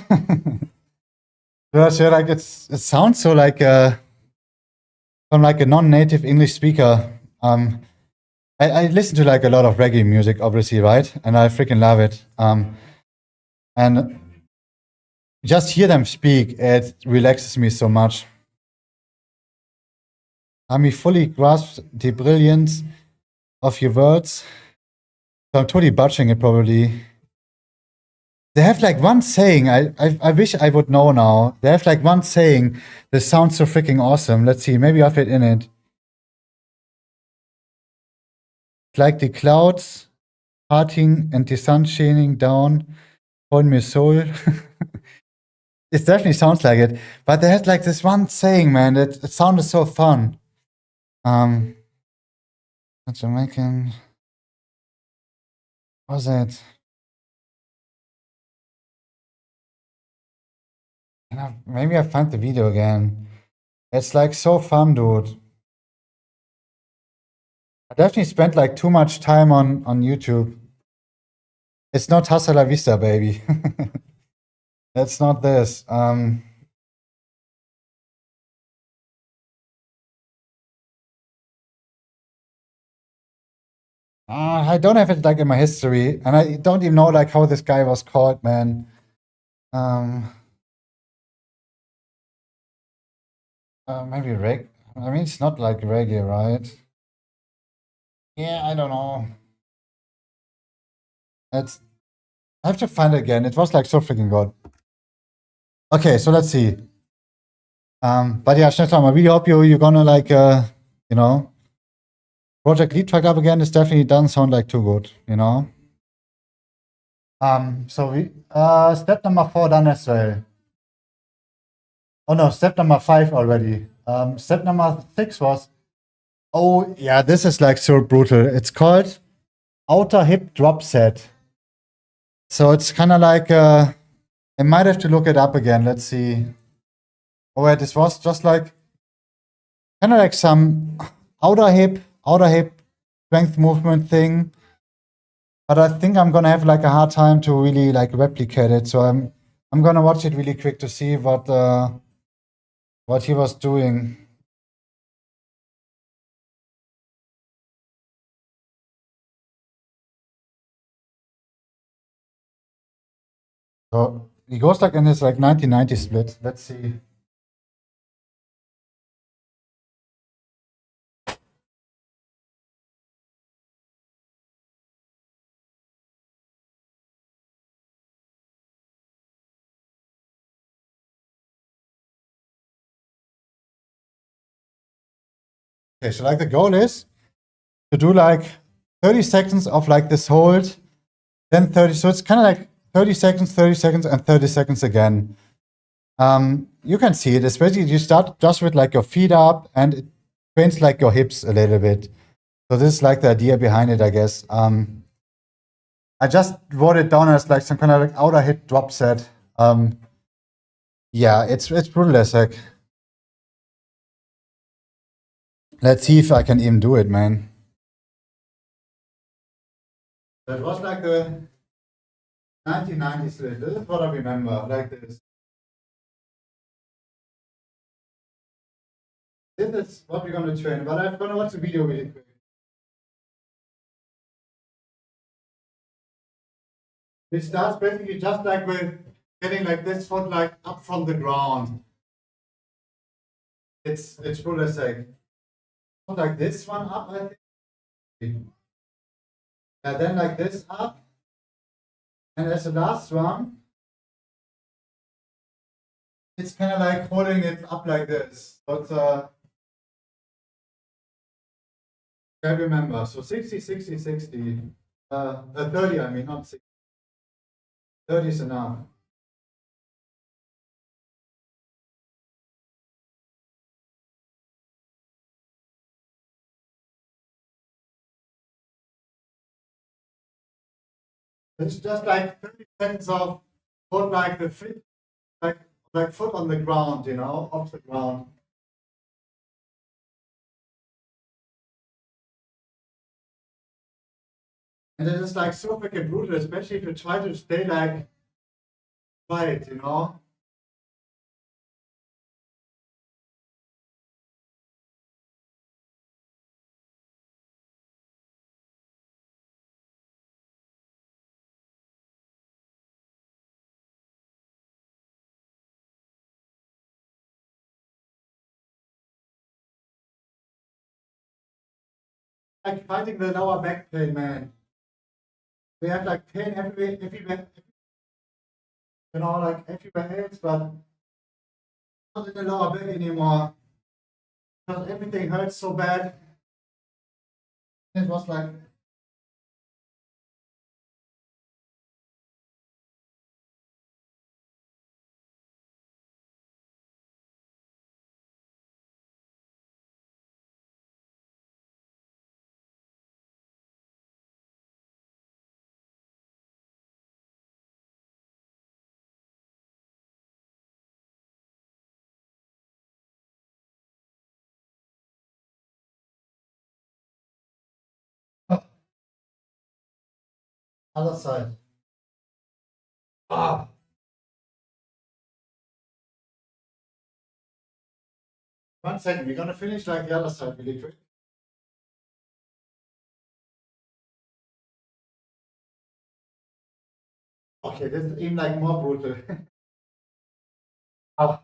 Yeah, sure, like it sounds so like from like a non-native English speaker. I listen to like a lot of reggae music, obviously, right? And I freaking love it. And just hear them speak, it relaxes me so much. Ami fully grasps the brilliance of your words. So I'm totally butchering it probably. They have like one saying, I wish I would know now. They have like one saying that sounds so freaking awesome. Let's see, maybe I'll fit in it. Like the clouds parting and the sun shining down on my soul. It definitely sounds like it. But they had like this one saying, man, that it sounded so fun. Jamaican. What was it? Maybe I find the video again. It's like so fun, dude. I definitely spent like too much time on YouTube. It's not Hasta la Vista, baby. That's not this. I don't have it like in my history, and I don't even know like how this guy was called, man. Um, maybe Reg. I mean, it's not like reggae, right? Yeah, I don't know. It's. I have to find it again. It was like so freaking good. Okay, so let's see. But yeah, Stefan, I really hope you're gonna like you know, Project Lead Track up again. This definitely doesn't sound like too good, you know. So we step number 4 done as well. Oh no, step number 5 already. Step number 6 was, oh yeah, this is like so brutal. It's called outer hip drop set. So it's kind of like I might have to look it up again. Let's see. Oh wait, this was just like kind of like some outer hip strength movement thing. But I think I'm gonna have like a hard time to really like replicate it. So I'm gonna watch it really quick to see what he was doing. So he goes like in his like 1990 split. Let's see. Okay, so like the goal is to do like 30 seconds of like this hold, then 30. So it's kind of like 30 seconds, and 30 seconds again. You can see it, especially you start just with like your feet up and it trains like your hips a little bit. So this is like the idea behind it, I guess. I just wrote it down as like some kind of like outer hip drop set. Yeah, it's brutal as heck. Let's see if I can even do it, man. That was like the 1990 split. This is what I remember, like this. This is what we're gonna train, but I'm gonna watch the video really quick. It starts basically just like with getting like this foot like up from the ground. It's brutal as heck. Not like this one up, I think. Yeah, then like this up. And as the last one, it's kind of like holding it up like this. But I remember. So 60, 60, 60. 30, I mean, not 60. 30 is enough. It's just like 30 seconds of put like the feet, like foot on the ground, you know, off the ground. And it is like so freaking brutal, especially if you try to stay like quiet, you know. Like fighting the lower back pain, man. We have like pain everywhere, you know, like everywhere else, but not in the lower back anymore. Because everything hurts so bad. It was like, oh, other side. Ah, 1 second. We're gonna finish like the other side really quick. Okay, this is even like more brutal. Oh.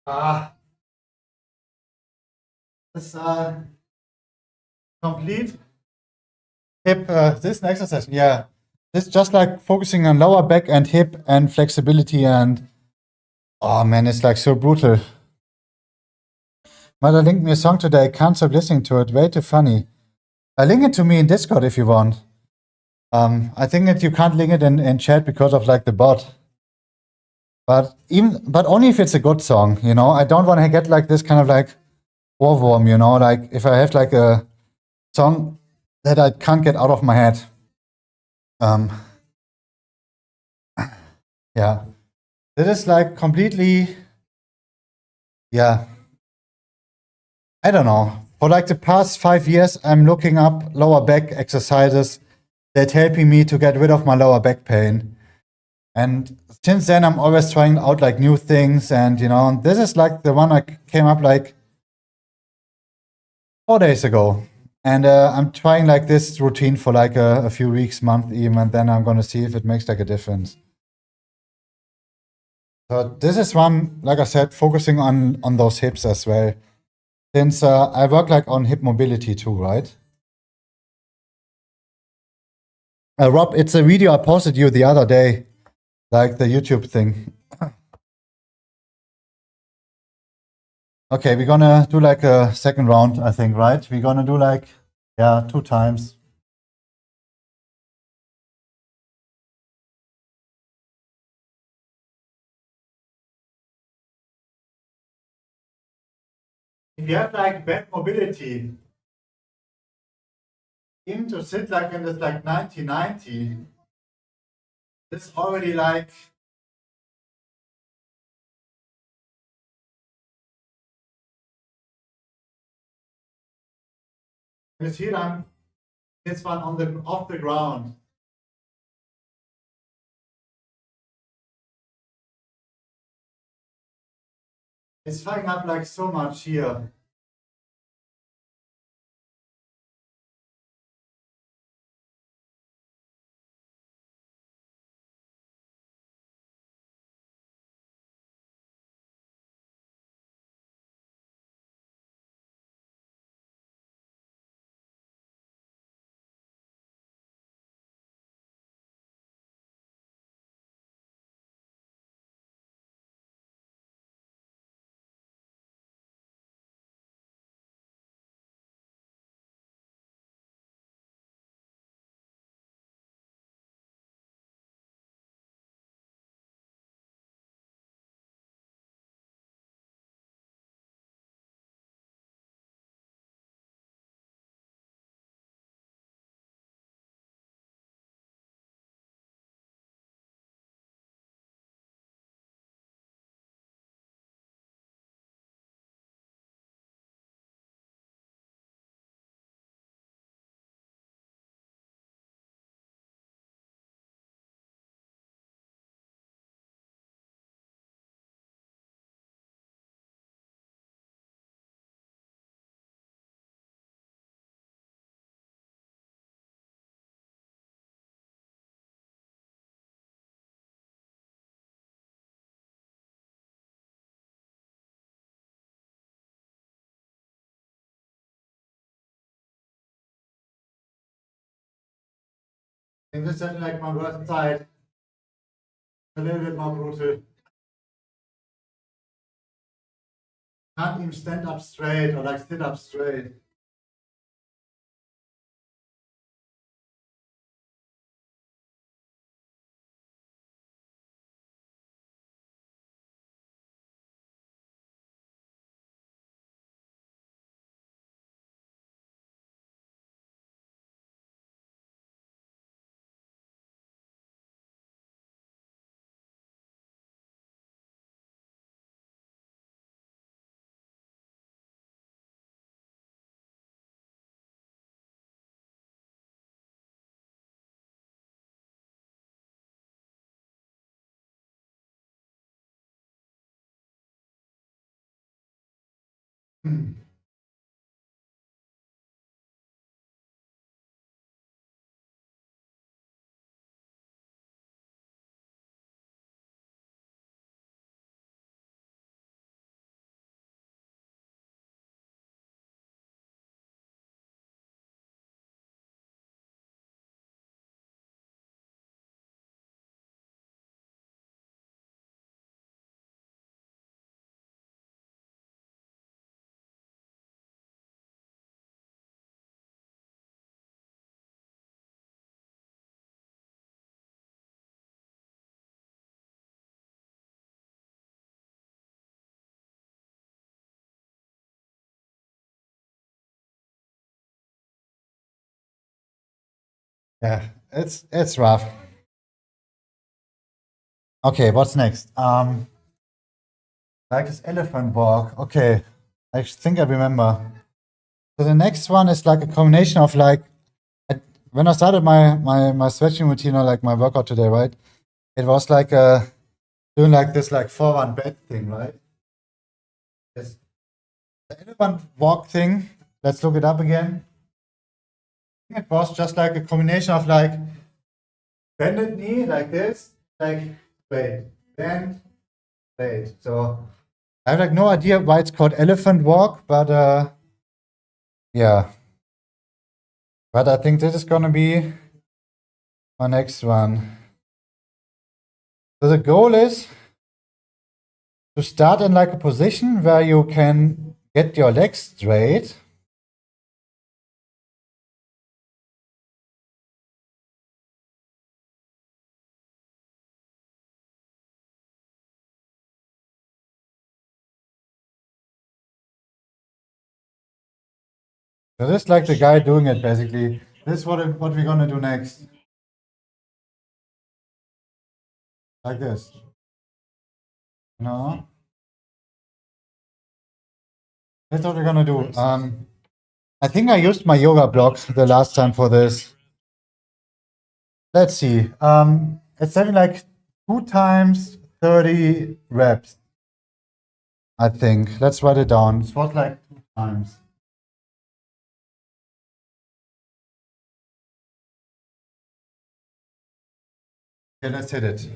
Ah, this complete hip. This next exercise, yeah. This just like focusing on lower back and hip and flexibility and oh man, it's like so brutal. Mother linked me a song today. I can't stop listening to it. Way too funny. Link it to me in Discord if you want. I think that you can't link it in chat because of like the bot. But only if it's a good song, you know. I don't want to get like this kind of like ohrwurm, you know. Like if I have like a song that I can't get out of my head. Yeah. This is like completely, yeah. I don't know. For like the past 5 years, I'm looking up lower back exercises that helping me to get rid of my lower back pain. And since then, I'm always trying out like new things. And, you know, this is like the one I came up like 4 days ago. And I'm trying like this routine for like a few weeks, month even, and then I'm going to see if it makes like a difference. So this is one, like I said, focusing on those hips as well. Since I work like on hip mobility too, right? Rob, it's a video I posted you the other day, like the YouTube thing. Okay, we're gonna do like a second round, I think, right? We're gonna do like, yeah, 2 times. If you have like bad mobility, even to sit like in this like 90-90, this already like, you see I'm this one on the off the ground. It's filling up like so much here. think this is definitely like my worst side. A little bit more brutal. Can't even stand up straight or like sit up straight. Yeah, it's rough. Okay, what's next? Like this elephant walk. Okay, I think I remember. So the next one is like a combination of like when I started my stretching routine or like my workout today, right? It was like doing like this like 4-1 bed thing, right? Yes. The elephant walk thing. Let's look it up again. It was just like a combination of like bended knee like this, like straight, bend, straight. So I have like no idea why it's called elephant walk, but yeah. But I think this is gonna be my next one. So the goal is to start in like a position where you can get your legs straight. So this is like the guy doing it basically. This is what we're gonna do next. Like this. No. That's what we're gonna do. I think I used my yoga block the last time for this. Let's see. It's something like 2 times 30 reps. I think. Let's write it down. It was like 2 times. Okay, let's hit it.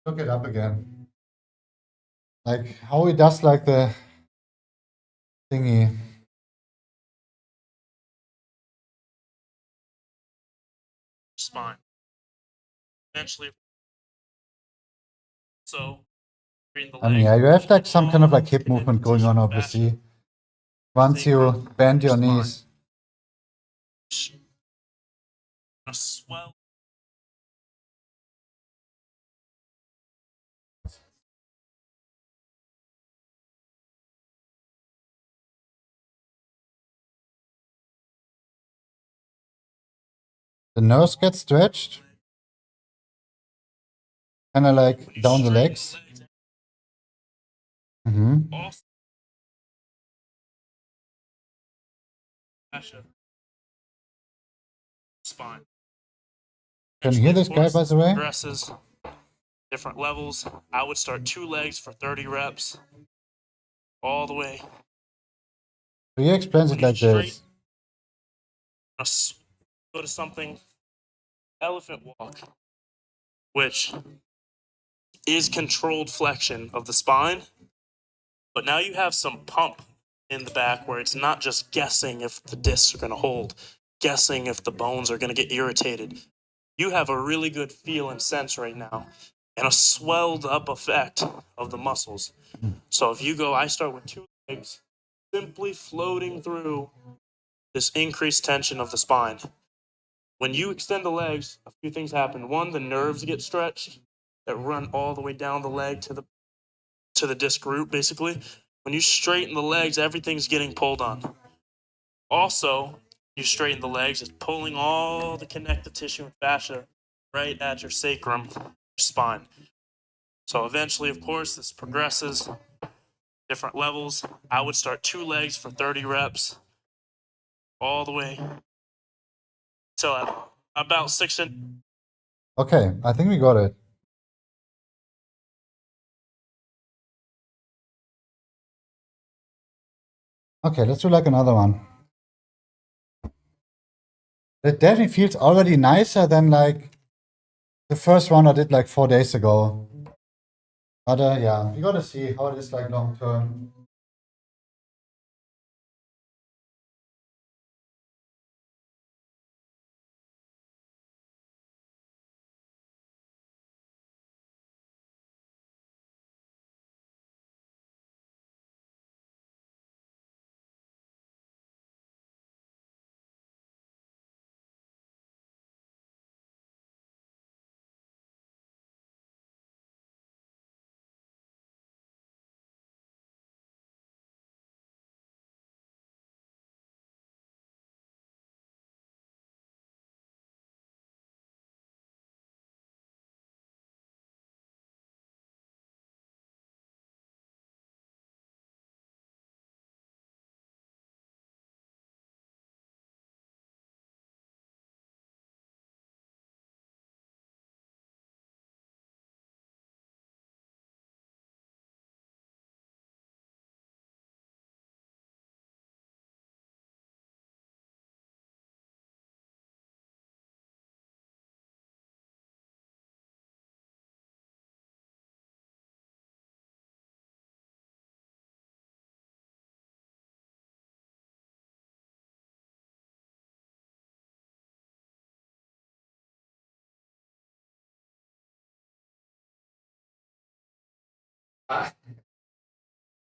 Look it up again. Like how he does like the thingy. Spine. Eventually. So, Yeah, you have like some kind of like hip movement going on, obviously. Once you bend your knees. Swell. The nerves get stretched. Kind of like down the legs. Spine. Can you hear this guy, by the way? Progresses, different levels. I would start 2 legs for 30 reps, all the way. So he explains it like this. Go to something, elephant walk, which is controlled flexion of the spine, but now you have some pump in the back where it's not just guessing if the discs are going to hold, guessing if the bones are going to get irritated. You have a really good feel and sense right now, and a swelled up effect of the muscles. So if you go, I start with 2 legs, simply floating through this increased tension of the spine. When you extend the legs, a few things happen. One, the nerves get stretched that run all the way down the leg to the disc root, basically. When you straighten the legs, everything's getting pulled on. Also, you straighten the legs, it's pulling all the connective tissue and fascia right at your sacrum, your spine. So eventually, of course, this progresses, different levels. I would start 2 legs for 30 reps, all the way till about 6 inches. Okay, I think we got it. Okay, let's do like another one. It definitely feels already nicer than like the first one I did like 4 days ago. But yeah, we gotta see how it is like long term.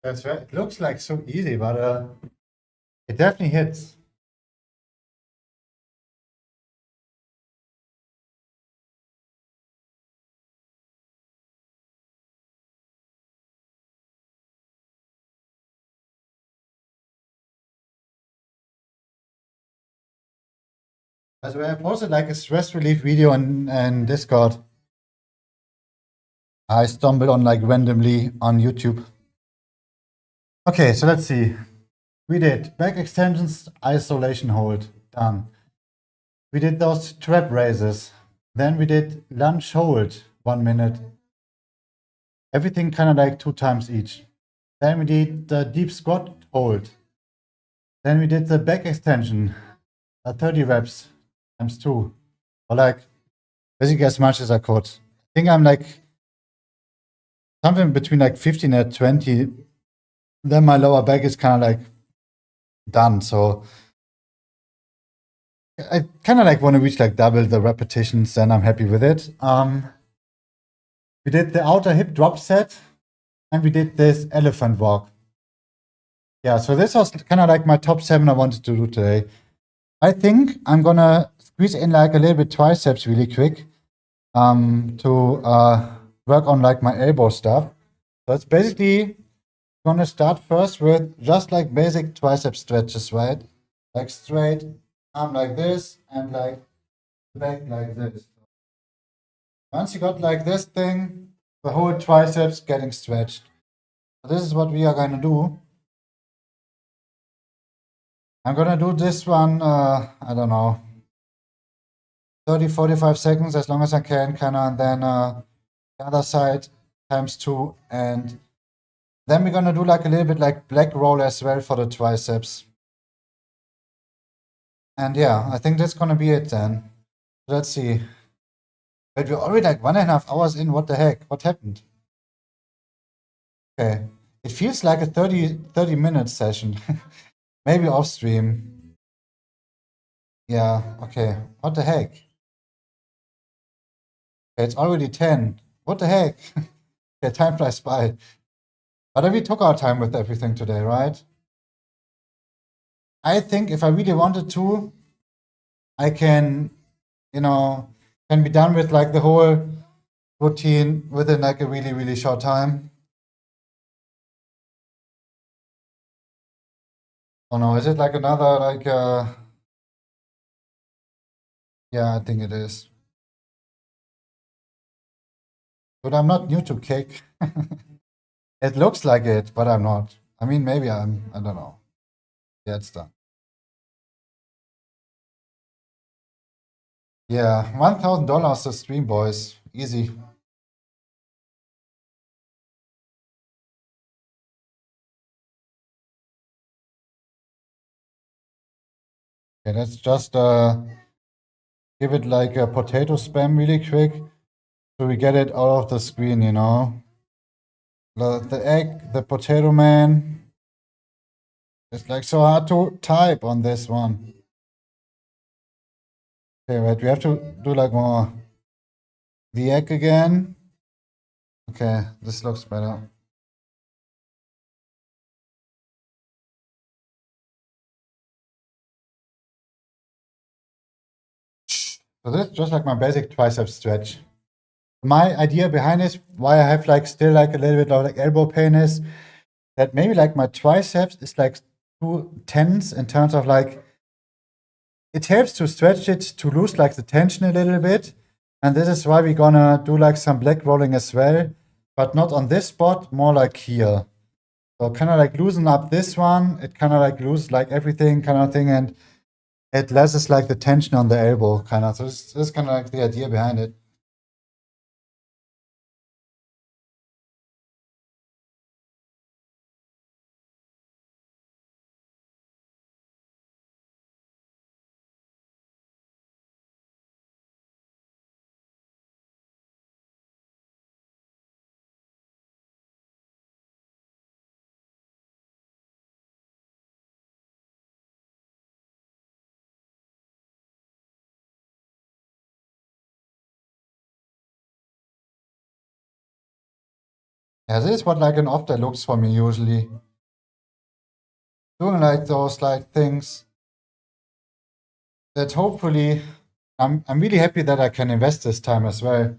That's right. It looks like so easy, but it definitely hits. By the way, I posted like a stress relief video in Discord. I stumbled on like randomly on YouTube. Okay, so let's see. We did back extensions, isolation hold, done. We did those trap raises. Then we did lunge hold, 1 minute. Everything kind of like 2 times each. Then we did the deep squat hold. Then we did the back extension, 30 reps times 2. Or like basically as much as I could. I think I'm like something between like 15 and 20, then my lower back is kind of like done. So I kind of like want to reach like double the repetitions, then I'm happy with it. We did the outer hip drop set, and we did this elephant walk. Yeah, so this was kind of like my top 7 I wanted to do today. I think I'm gonna squeeze in like a little bit triceps really quick to work on like my elbow stuff. So it's basically gonna start first with just like basic tricep stretches, right? Like straight arm like this and like back like this. Once you got like this thing, the whole triceps getting stretched. So this is what we are gonna do. I'm gonna do this one, I don't know, 30, 45 seconds as long as I can, kinda, and then the other side ×2, and then we're gonna do like a little bit like black roll as well for the triceps. And yeah, I think that's gonna be it then. Let's see. But we're already like 1.5 hours in. What the heck? What happened? Okay. It feels like a 30-minute session. Maybe off stream. Yeah, okay. What the heck? Okay, it's already 10. What the heck? Okay, time flies by. But we took our time with everything today, right? I think if I really wanted to, I can, can be done with like the whole routine within like a really, really short time. Oh no, is it like another like yeah, I think it is. But I'm not new to cake. It looks like it, but I'm not. I mean, maybe I don't know. Yeah, it's done. Yeah, $1,000 to stream, boys. Easy. Okay, let's just give it like a potato spam really quick so we get it out of the screen, The egg, the potato man. It's like so hard to type on this one. Okay, wait, we have to do like more. The egg again. Okay, this looks better. So this is just like my basic tricep stretch. My idea behind this, why I have like still like a little bit of like elbow pain, is that maybe like my triceps is like too tense in terms of like it helps to stretch it to lose like the tension a little bit. And this is why we're gonna do like some black rolling as well, but not on this spot, more like here. So kind of like loosen up this one. It kind of like loses like everything kind of thing, and it lessens like the tension on the elbow kind of. So this is kind of like the idea behind it. Yeah, this is what like an off day looks for me usually. Doing like those like things that hopefully I'm really happy that I can invest this time as well.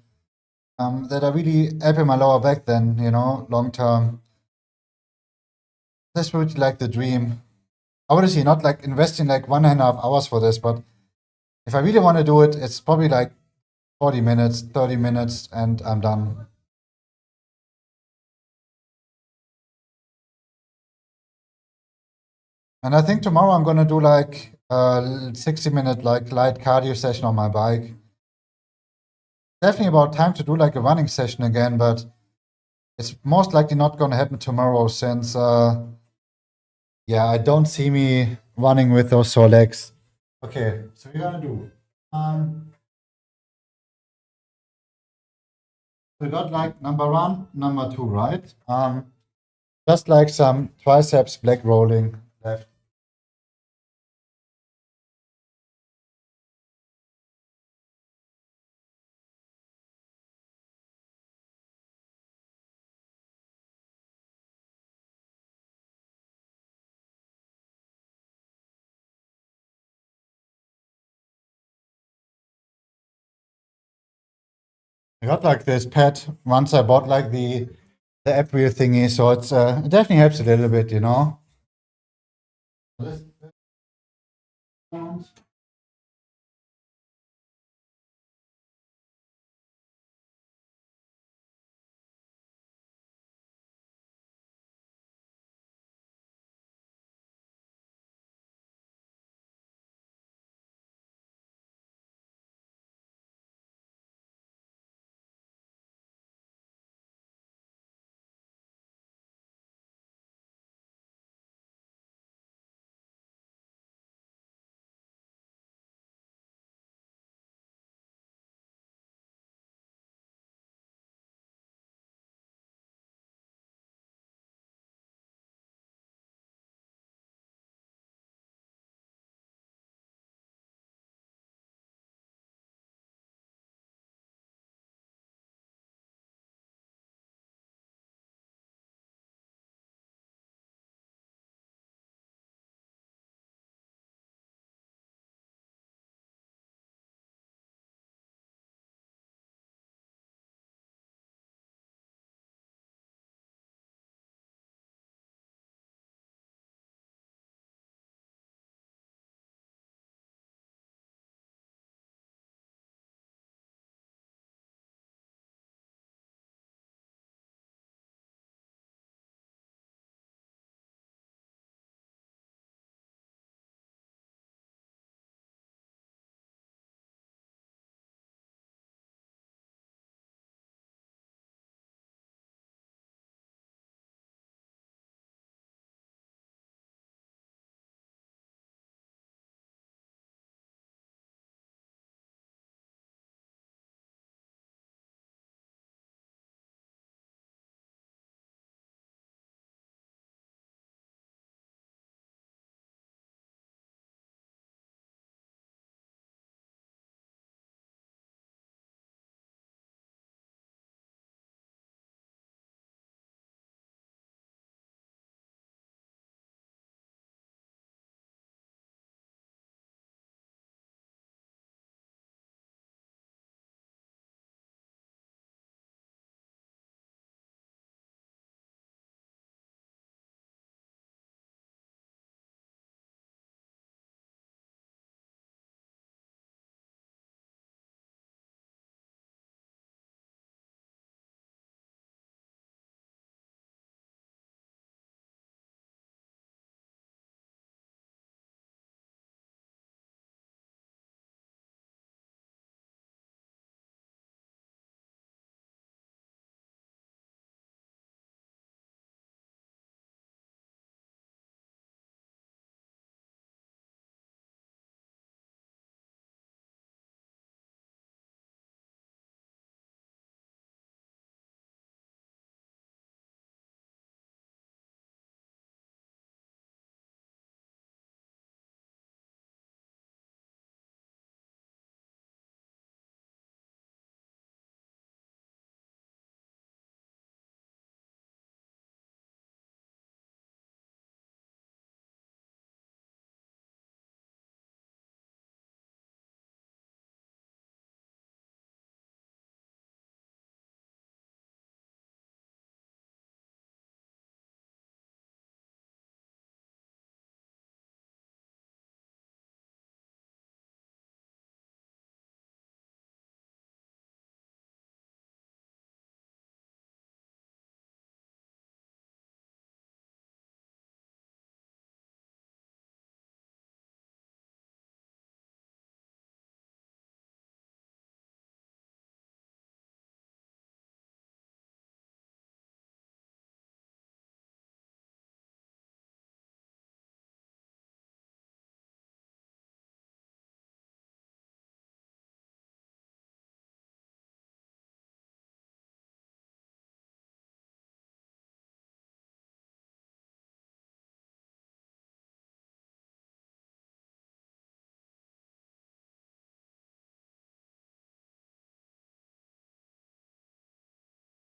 That I really help my lower back then, long term. This would be like the dream. Obviously not like investing like 1.5 hours for this, but if I really want to do it, it's probably like 40 minutes, 30 minutes, and I'm done. And I think tomorrow I'm gonna do like a 60-minute like light cardio session on my bike. Definitely about time to do like a running session again, but it's most likely not gonna happen tomorrow since yeah, I don't see me running with those sore legs. Okay, so we're gonna do We got like number 1, number 2, right? Just like some triceps black rolling left. I got like this pad once I bought like the app wheel thingy, so it's it definitely helps a little bit, you know.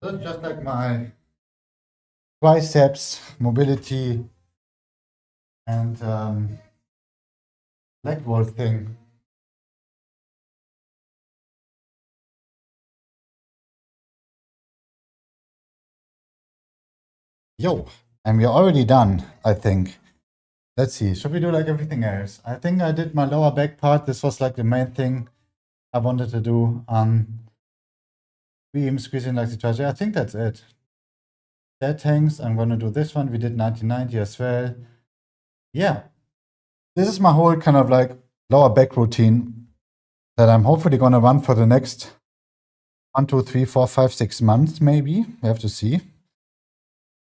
That's just like my triceps mobility and leg wall thing. Yo, and we're already done, I think. Let's see, should we do like everything else? I think I did my lower back part. This was like the main thing I wanted to do. We even squeeze in like the tricep. I think that's it. Dead hangs, I'm gonna do this one. We did 1990 as well. Yeah. This is my whole kind of like lower back routine that I'm hopefully gonna run for the next 1, 2, 3, 4, 5, 6 months, maybe. We have to see.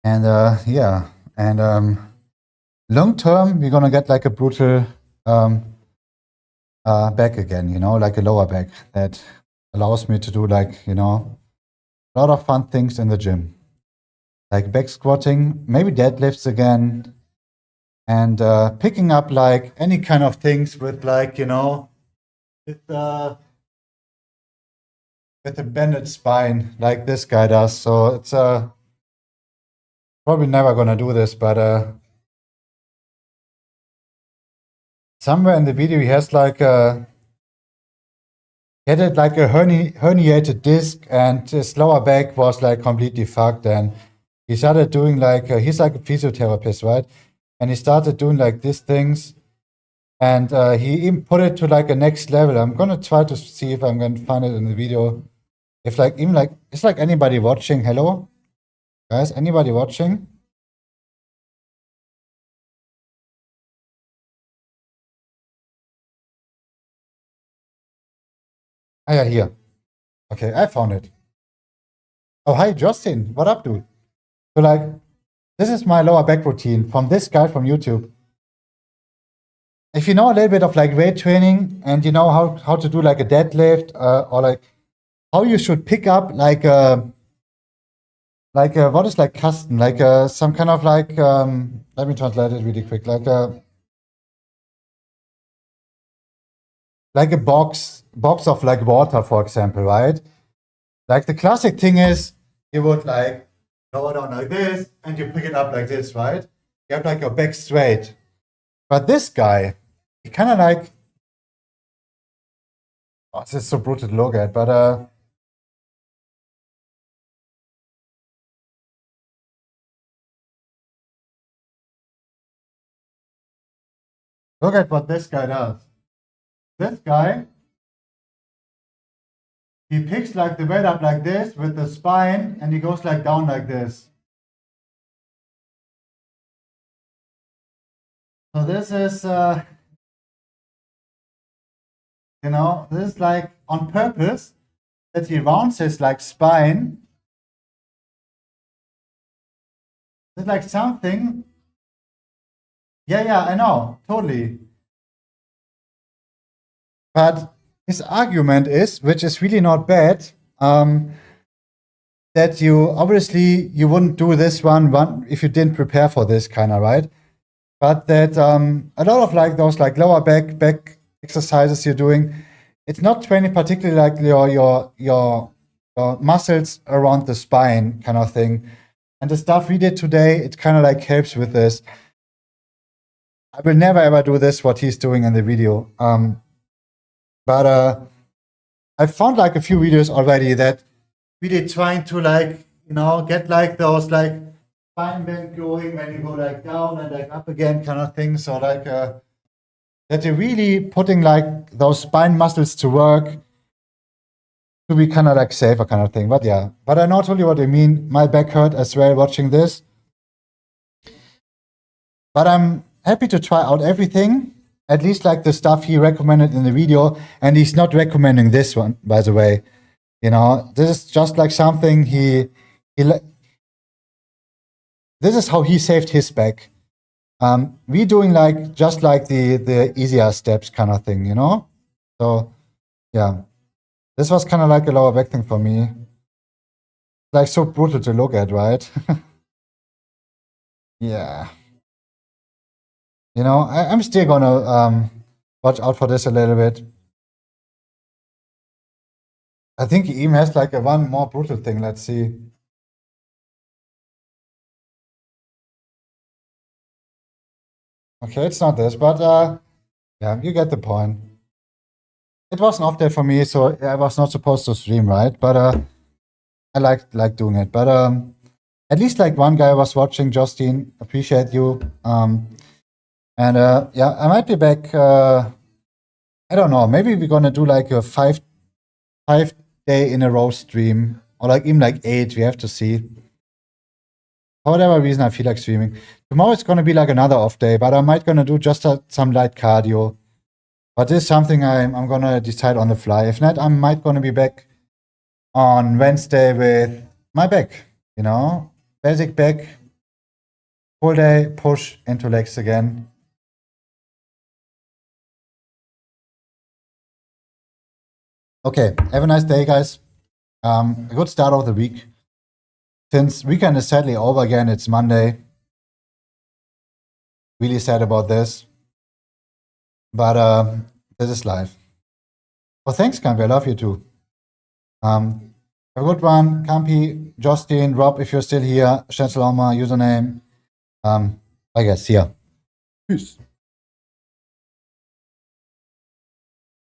And yeah, and long term, we're gonna get like a brutal back again, you know, like a lower back that allows me to do like, you know, a lot of fun things in the gym, like back squatting, maybe deadlifts again, and picking up like any kind of things with like, you know, with a bended spine like this guy does. So it's probably never gonna do this, but somewhere in the video he has like he had like a herniated disc, and his lower back was like completely fucked. And he started doing like he's like a physiotherapist, right? And he started doing like these things, and he even put it to like a next level. I'm gonna try to see if I'm gonna find it in the video. If like even like it's like anybody watching. Hello, guys, anybody watching? Ah, yeah, here. Okay, I found it. Oh, hi, Justin. What up, dude? So like, this is my lower back routine from this guy from YouTube. If you know a little bit of like weight training and you know how to do like a deadlift or like how you should pick up like a what is like custom, like some kind of like let me translate it really quick, like a box of like water, for example, right? Like the classic thing is you would like lower down like this and you pick it up like this, right? You have like your back straight. But this guy, he kind of like, oh, this is so brutal to look at, but look at what this guy does. This guy, he picks like the weight up like this with the spine, and he goes like down like this. So this is, you know, this is like on purpose that he rounds his like spine. It's like something. Yeah, I know, totally. But his argument is, which is really not bad, that you obviously you wouldn't do this one if you didn't prepare for this kind of, right? But that a lot of like those like lower back exercises you're doing, it's not training particularly like your muscles around the spine kind of thing. And the stuff we did today, it kind of like helps with this. I will never ever do this what he's doing in the video. But I found like a few videos already that really trying to like, you know, get like those like spine bend going when you go like down and like up again kind of thing. So like that they're really putting like those spine muscles to work to be kind of like safer kind of thing. But yeah, but I know totally what you mean. My back hurt as well watching this. But I'm happy to try out everything, at least like the stuff he recommended in the video. And he's not recommending this one, by the way. You know, this is just like something this is how he saved his back. We doing like just like the easier steps kind of thing, you know? So yeah. This was kind of like a lower back thing for me. Like so brutal to look at, right? Yeah. You know, I'm still gonna watch out for this a little bit. I think he even has like a one more brutal thing. Let's see. Okay, it's not this, but yeah, you get the point. It was an off day for me, so I was not supposed to stream, right? But I like doing it. But at least like one guy was watching. Justine, appreciate you. And yeah, I might be back. I don't know. Maybe we're gonna do like a five day in a row stream, or like even like 8. We have to see. For whatever reason, I feel like streaming. Tomorrow it's gonna be like another off day, but I might gonna do just some light cardio. But this is something I'm gonna decide on the fly. If not, I might gonna be back on Wednesday with my back. You know, basic back, full day push into legs again. Okay, have a nice day, guys. A good start of the week. Since weekend is sadly over again, it's Monday. Really sad about this. But this is life. Well, thanks, Campi. I love you too. Have a good one, Campi, Justine, Rob, if you're still here, Shenseloma, username. I guess, yeah. Peace.